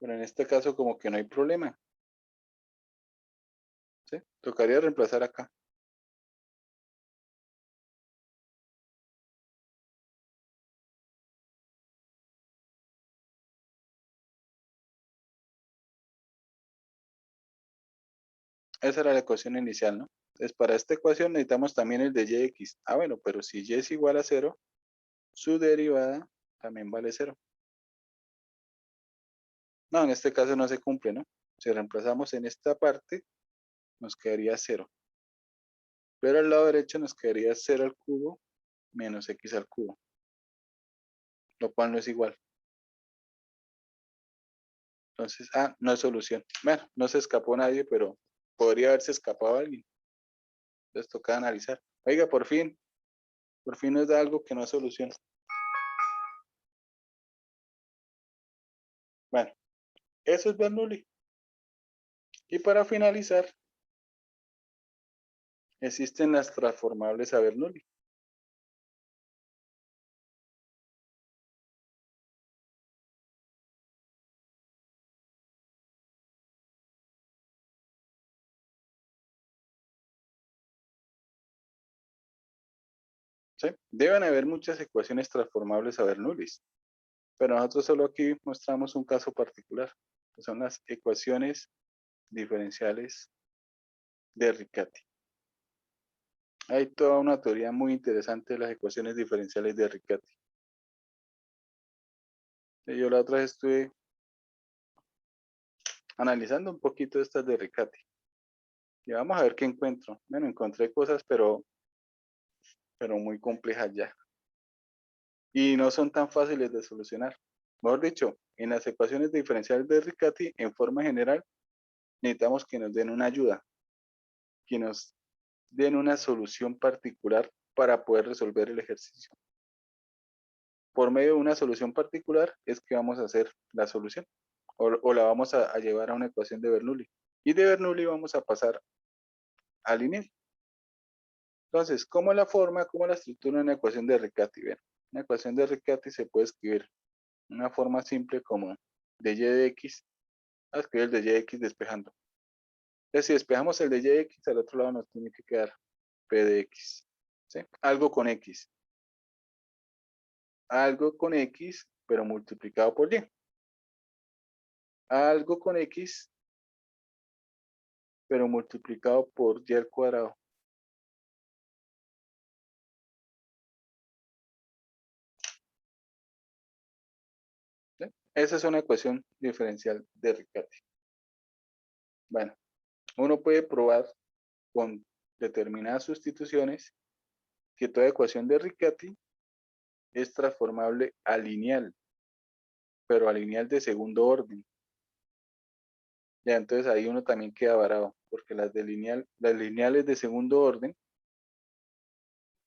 A: Pero en este caso como que no hay problema. ¿Sí? Tocaría reemplazar acá. Esa era la ecuación inicial, ¿no? Entonces para esta ecuación necesitamos también el de yx. Bueno, pero si y es igual a 0, su derivada también vale 0. No, en este caso no se cumple, ¿no? Si reemplazamos en esta parte, nos quedaría 0. Pero al lado derecho nos quedaría 0 al cubo menos x al cubo, lo cual no es igual. Entonces, no es solución. Bueno, no se escapó nadie, pero podría haberse escapado alguien. Entonces toca analizar. Oiga, por fin nos da algo que no es solución. Bueno, eso es Bernoulli. Y para finalizar, existen las transformables a Bernoulli. ¿Sí? Deben haber muchas ecuaciones transformables a Bernoulli, pero nosotros solo aquí mostramos un caso particular, que son las ecuaciones diferenciales de Riccati. Hay toda una teoría muy interesante de las ecuaciones diferenciales de Riccati. Yo la otra vez estuve analizando un poquito estas de Riccati. Y vamos a ver qué encuentro. Bueno, encontré cosas, pero muy complejas ya. Y no son tan fáciles de solucionar. Mejor dicho, en las ecuaciones diferenciales de Riccati, en forma general, necesitamos que nos den una ayuda, que nos den una solución particular para poder resolver el ejercicio. Por medio de una solución particular es que vamos a hacer la solución o la vamos a llevar a una ecuación de Bernoulli. Y de Bernoulli vamos a pasar a lineal. Entonces, ¿cómo es la forma, cómo la estructura de una ecuación de Riccati? Bien, una ecuación de Riccati se puede escribir de una forma simple como de y de x, a escribir el de y de x despejando. Entonces, si despejamos el de y de x, al otro lado nos tiene que quedar p de x. ¿Sí? Algo con x. Algo con x, pero multiplicado por y. Algo con x, pero multiplicado por y al cuadrado. ¿Sí? Esa es una ecuación diferencial de Riccati. Bueno, uno puede probar con determinadas sustituciones que toda ecuación de Riccati es transformable a lineal, pero a lineal de segundo orden. Ya, entonces ahí uno también queda varado, porque las lineales de segundo orden,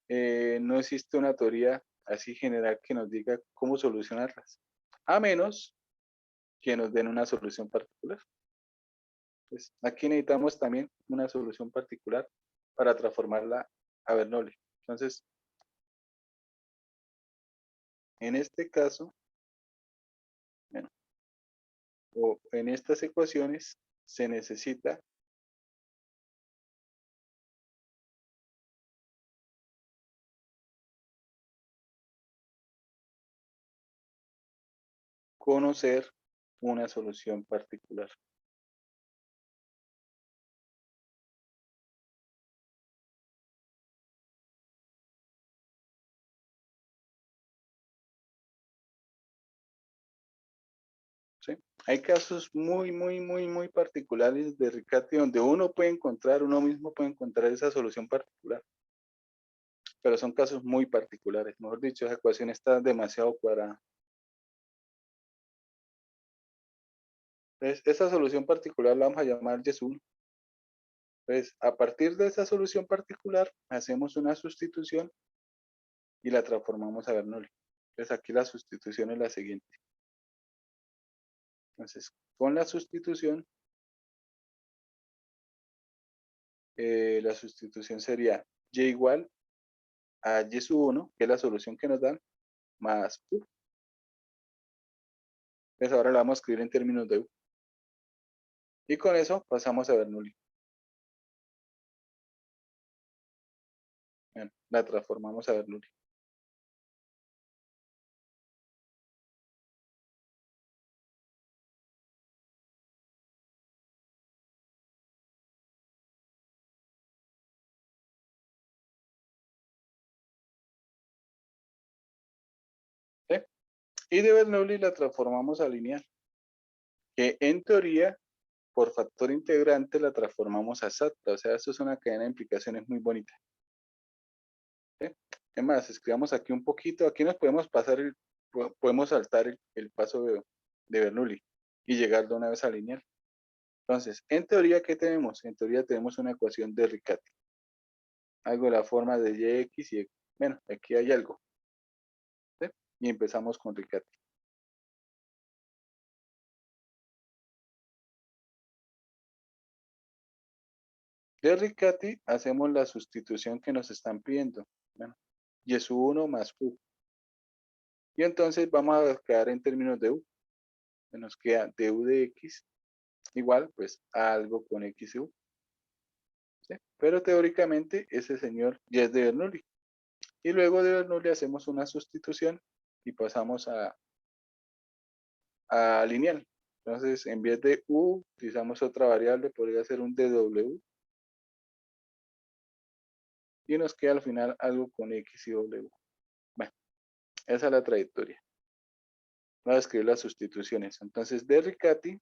A: no existe una teoría así general que nos diga cómo solucionarlas, a menos que nos den una solución particular. Pues aquí necesitamos también una solución particular para transformarla a Bernoulli. Entonces, en este caso, bueno, o en estas ecuaciones se necesita conocer una solución particular. ¿Sí? Hay casos muy particulares de Riccati donde uno mismo puede encontrar esa solución particular, pero son casos muy particulares. Mejor dicho, esa ecuación está demasiado cuadrada. Entonces, esa solución particular la vamos a llamar Y1. Entonces, a partir de esa solución particular, hacemos una sustitución y la transformamos a Bernoulli. Entonces, aquí la sustitución es la siguiente. Entonces, con la sustitución sería y igual a y sub 1, que es la solución que nos dan, más u. Entonces ahora la vamos a escribir en términos de u. Y con eso pasamos a Bernoulli. Bueno, la transformamos a Bernoulli. ¿Sí? Y de Bernoulli la transformamos a lineal. Que en teoría, por factor integrante, la transformamos a exacta. O sea, esto es una cadena de implicaciones muy bonita. ¿Sí? Es más, escribamos aquí un poquito. Aquí nos podemos pasar, podemos saltar el paso de Bernoulli y llegar de una vez a lineal. Entonces, en teoría, ¿qué tenemos? En teoría tenemos una ecuación de Riccati. Algo de la forma de y, x. Bueno, aquí hay algo. ¿Sí? Y empezamos con Riccati. De Riccati hacemos la sustitución que nos están pidiendo. Bueno, y es u1 más u. Y entonces vamos a quedar en términos de u. Nos queda du de x igual pues a algo con x y u. ¿Sí? Pero teóricamente ese señor ya es de Bernoulli. Y luego de Bernoulli hacemos una sustitución y pasamos a lineal. Entonces, en vez de u, utilizamos otra variable, podría ser un dw. Y nos queda al final algo con x y w. Bueno, esa es la trayectoria. Voy a escribir las sustituciones. Entonces, de Riccati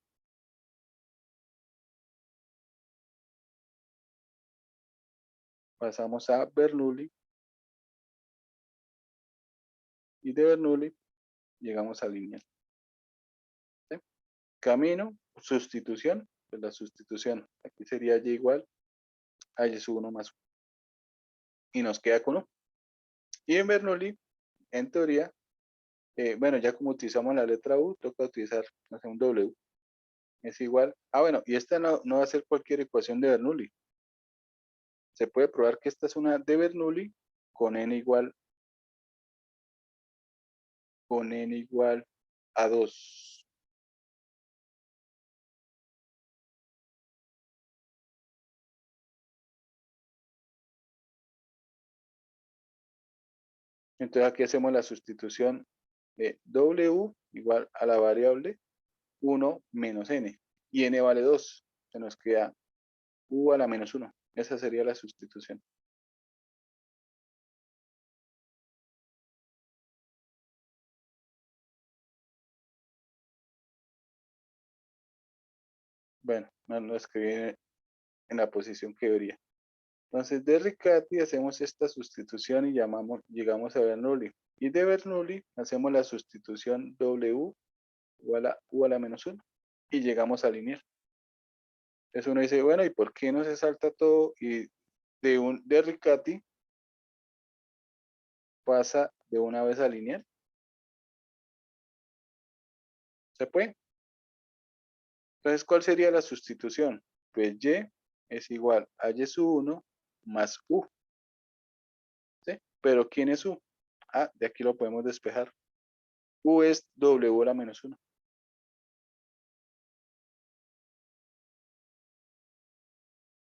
A: pasamos a Bernoulli. Y de Bernoulli llegamos a lineal. ¿Sí? Camino, sustitución. pues la sustitución. Aquí sería y igual a y sub 1 más 1. Y nos queda con 1. Y en Bernoulli, en teoría, bueno, ya como utilizamos la letra U, toca utilizar, no sé, un W. Es igual. Ah, bueno, y esta no va a ser cualquier ecuación de Bernoulli. Se puede probar que esta es una de Bernoulli con n igual a 2. Entonces aquí hacemos la sustitución de W igual a la variable 1 menos n. Y n vale 2. Se nos queda U a la menos 1. Esa sería la sustitución. Bueno, no lo escribí en la posición que debería. Entonces de Riccati hacemos esta sustitución y llegamos a Bernoulli. Y de Bernoulli hacemos la sustitución W igual a U a la menos 1. Y llegamos a lineal. Entonces uno dice, bueno, ¿y por qué no se salta todo? Y de Riccati pasa de una vez a lineal. ¿Se puede? Entonces, ¿cuál sería la sustitución? Pues y es igual a y sub 1 más u. ¿Sí? Pero ¿quién es u? Ah, de aquí lo podemos despejar. U es w a la menos 1.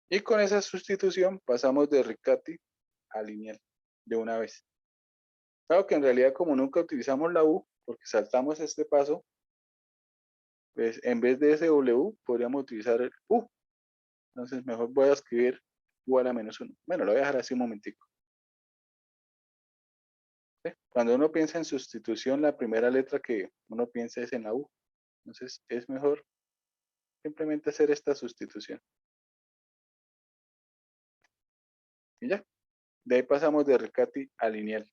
A: Y con esa sustitución pasamos de Riccati a lineal de una vez. Claro que en realidad como nunca utilizamos la u, porque saltamos este paso, pues en vez de ese w podríamos utilizar el u. Entonces mejor voy a escribir u a la menos 1. Bueno, lo voy a dejar así un momentico. ¿Sí? Cuando uno piensa en sustitución, la primera letra que uno piensa es en la u. Entonces es mejor simplemente hacer esta sustitución. Y ya. De ahí pasamos de Riccati a lineal.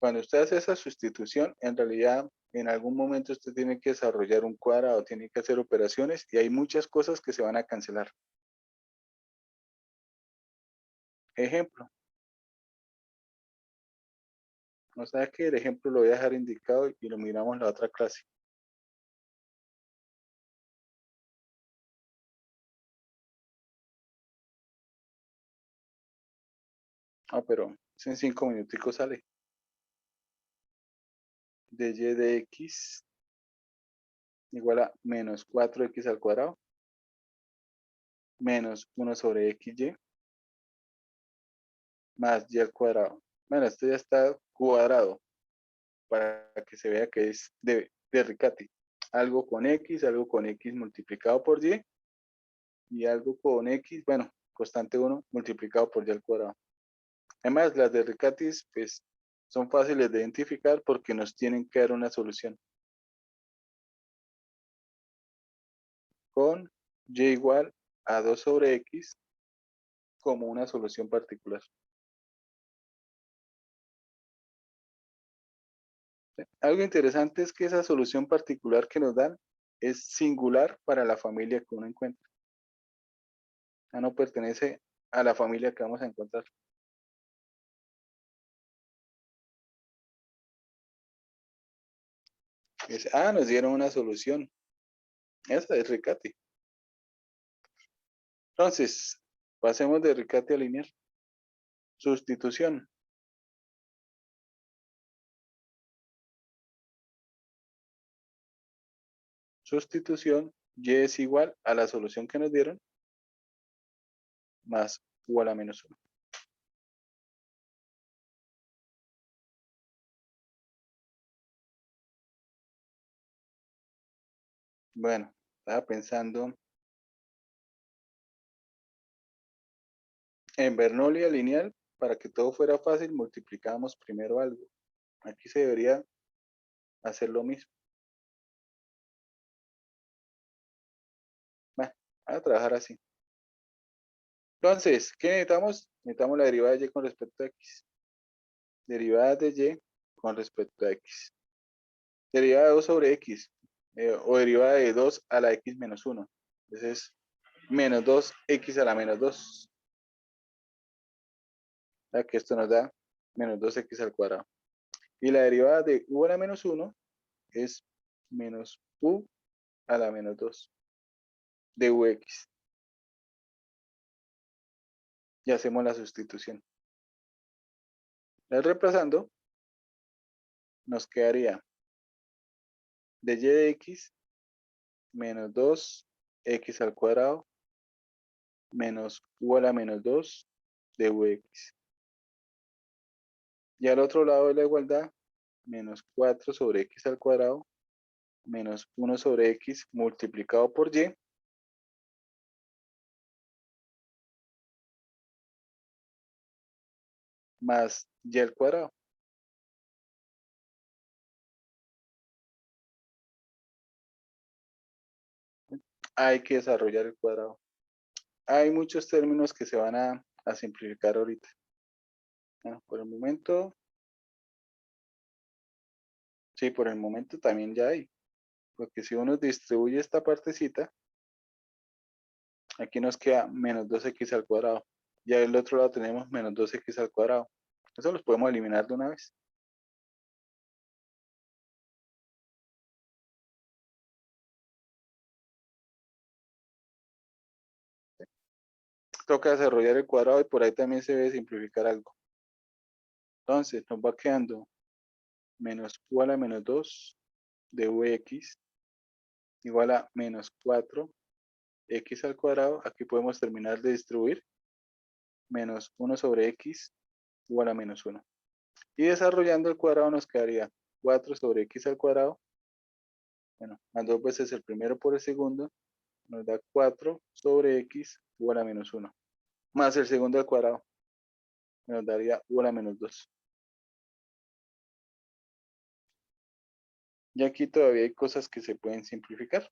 A: Cuando usted hace esa sustitución, en realidad en algún momento usted tiene que desarrollar un cuadrado, tiene que hacer operaciones y hay muchas cosas que se van a cancelar. Ejemplo. No sabe que el ejemplo lo voy a dejar indicado y lo miramos en la otra clase. Ah, pero en 5 minuticos sale. De y de x igual a menos 4x al cuadrado menos 1 sobre xy más y al cuadrado. Bueno, esto ya está cuadrado para que se vea que es de Riccati. Algo con x multiplicado por y algo con x, bueno, constante 1 multiplicado por y al cuadrado. Además, las de Riccati pues, son fáciles de identificar porque nos tienen que dar una solución. Con y igual a 2 sobre x como una solución particular. Algo interesante es que esa solución particular que nos dan es singular para la familia que uno encuentra. Ya no pertenece a la familia que vamos a encontrar. Nos dieron una solución. Esa es Riccati. Entonces, pasemos de Riccati a lineal. Sustitución. Sustitución, y es igual a la solución que nos dieron, más u a la menos 1. Bueno, estaba pensando en Bernoulli a lineal, para que todo fuera fácil, multiplicábamos primero algo. Aquí se debería hacer lo mismo. Bueno, a trabajar así. Entonces, ¿qué necesitamos? Necesitamos la derivada de y con respecto a x. Derivada de y con respecto a x. Derivada de 2 sobre x. o derivada de 2 a la x menos 1. Entonces, menos 2x a la menos 2. O sea que esto nos da menos 2x al cuadrado. Y la derivada de u a la menos 1 es menos u a la menos 2 de ux. Y hacemos la sustitución. Reemplazando, nos quedaría de y de x menos 2x al cuadrado menos u a la menos 2 de ux. Y al otro lado de la igualdad, menos 4 sobre x al cuadrado menos 1 sobre x multiplicado por y más y al cuadrado. Hay que desarrollar el cuadrado. Hay muchos términos que se van a simplificar ahorita. Bueno, por el momento, sí, por el momento también ya hay. Porque si uno distribuye esta partecita, aquí nos queda menos 2x al cuadrado. Y al otro lado tenemos menos 2x al cuadrado. Eso los podemos eliminar de una vez. Toca desarrollar el cuadrado y por ahí también se debe simplificar algo. Entonces nos va quedando menos u a la menos 2 de vx igual a menos 4x al cuadrado. Aquí podemos terminar de distribuir. Menos 1 sobre x igual a menos 1. Y desarrollando el cuadrado nos quedaría 4 sobre x al cuadrado. Bueno, más 2 veces el primero por el segundo. Nos da 4 sobre x igual a menos 1. Más el segundo al cuadrado. Nos daría u a la menos 2. Y aquí todavía hay cosas que se pueden simplificar.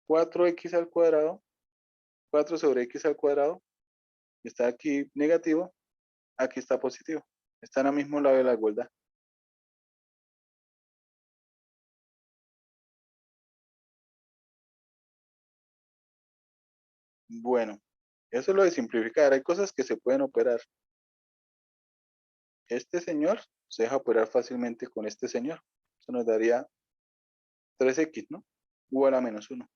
A: 4x al cuadrado, 4 sobre x al cuadrado, está aquí negativo, aquí está positivo. Está en el mismo lado de la igualdad. Bueno, eso es lo de simplificar. Hay cosas que se pueden operar. Este señor se deja operar fácilmente con este señor. Eso nos daría 3x, ¿no? U a la menos 1.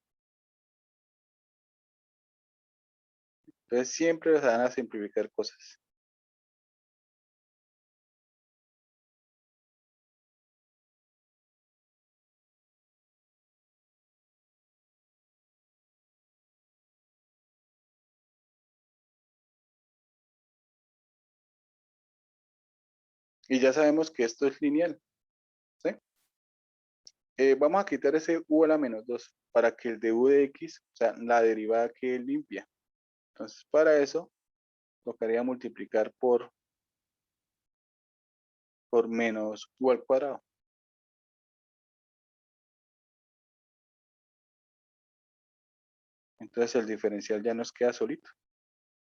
A: Entonces siempre se van a simplificar cosas. Y ya sabemos que esto es lineal. ¿Sí? Vamos a quitar ese u a la menos 2 para que el de u de x, o sea, la derivada quede limpia. Entonces, para eso, tocaría multiplicar por menos u al cuadrado. Entonces, el diferencial ya nos queda solito.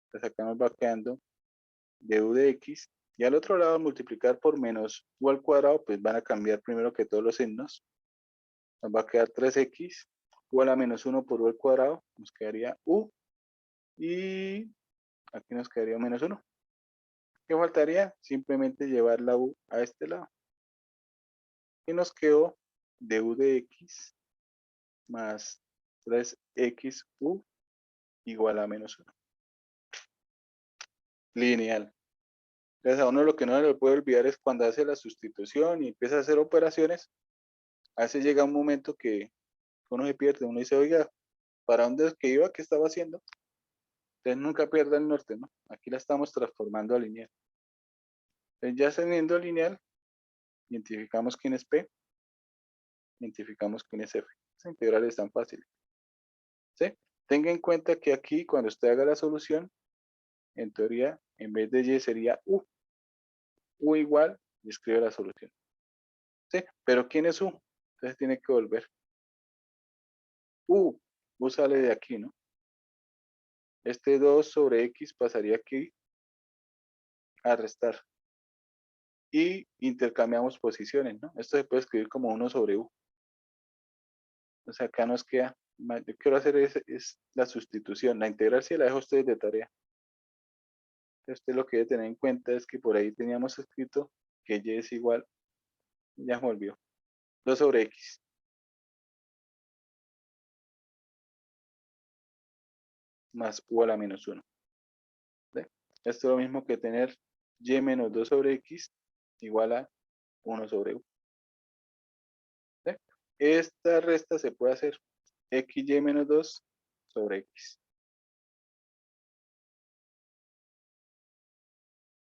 A: Entonces, acá nos va quedando de u de x. Y al otro lado, multiplicar por menos u al cuadrado, pues van a cambiar primero que todos los signos. Nos va a quedar 3x u a la menos 1 por u al cuadrado. Nos quedaría u. Y aquí nos quedaría menos 1. ¿Qué faltaría? Simplemente llevar la u a este lado. Y nos quedó de u de x más 3xu igual a menos 1. Lineal. Entonces a uno lo que no le puede olvidar es cuando hace la sustitución y empieza a hacer operaciones, a veces llega un momento que uno se pierde, uno dice, oiga, ¿para dónde es que iba? ¿Qué estaba haciendo? Entonces nunca pierda el norte, ¿no? Aquí la estamos transformando a lineal. Entonces ya teniendo lineal, identificamos quién es P, identificamos quién es F. Esa integral es tan fácil. ¿Sí? Tenga en cuenta que aquí, cuando usted haga la solución, en teoría, en vez de y sería u. U igual, y escribe la solución. ¿Sí? Pero ¿quién es u? Entonces tiene que volver. U sale de aquí, ¿no? Este 2 sobre x pasaría aquí a restar. Y intercambiamos posiciones, ¿no? Esto se puede escribir como 1 sobre u. Entonces acá nos queda, yo quiero hacer es la sustitución, la integral si la dejo a ustedes de tarea. Usted lo que debe tener en cuenta es que por ahí teníamos escrito que y es igual, ya me olvidó, 2 sobre x. Más u a la menos 1. ¿Sí? Esto es lo mismo que tener y menos 2 sobre x igual a 1 sobre u. ¿Sí? Esta resta se puede hacer xy menos 2 sobre x.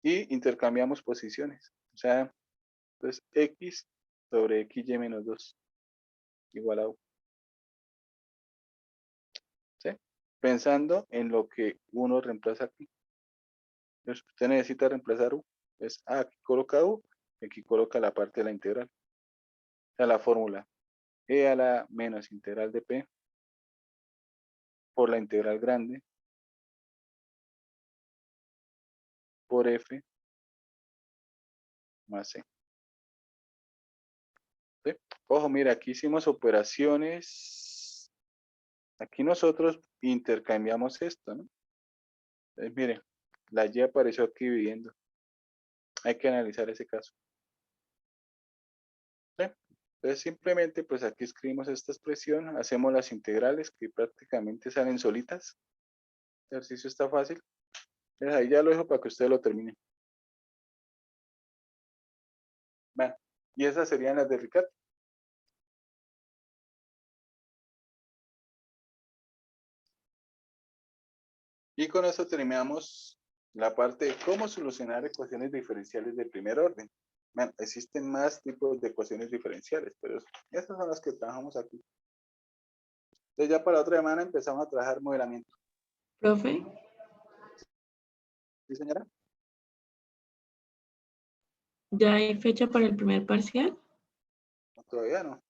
A: Y intercambiamos posiciones. O sea, entonces x sobre xy menos 2 igual a u. ¿Sí? Pensando en lo que uno reemplaza aquí. Entonces, usted necesita reemplazar u. Entonces, aquí coloca u, aquí coloca la parte de la integral. O sea, la fórmula e a la menos integral de p por la integral grande por f más c. ¿Sí? Ojo, mira, aquí hicimos operaciones. Aquí nosotros intercambiamos esto, ¿no? Entonces, miren, la y apareció aquí dividiendo. Hay que analizar ese caso. ¿Sí? Entonces, simplemente, pues aquí escribimos esta expresión, hacemos las integrales que prácticamente salen solitas. El ejercicio está fácil. Entonces, ahí ya lo dejo para que usted lo termine. Bueno, y esas serían las de Ricardo. Y con eso terminamos la parte de cómo solucionar ecuaciones diferenciales de primer orden. Bueno, existen más tipos de ecuaciones diferenciales, pero estas son las que trabajamos aquí. Entonces ya para la otra semana empezamos a trabajar modelamiento.
C: Profe,
A: ¿Sí, señora?
C: ¿ya hay fecha para el primer parcial?
A: Todavía no.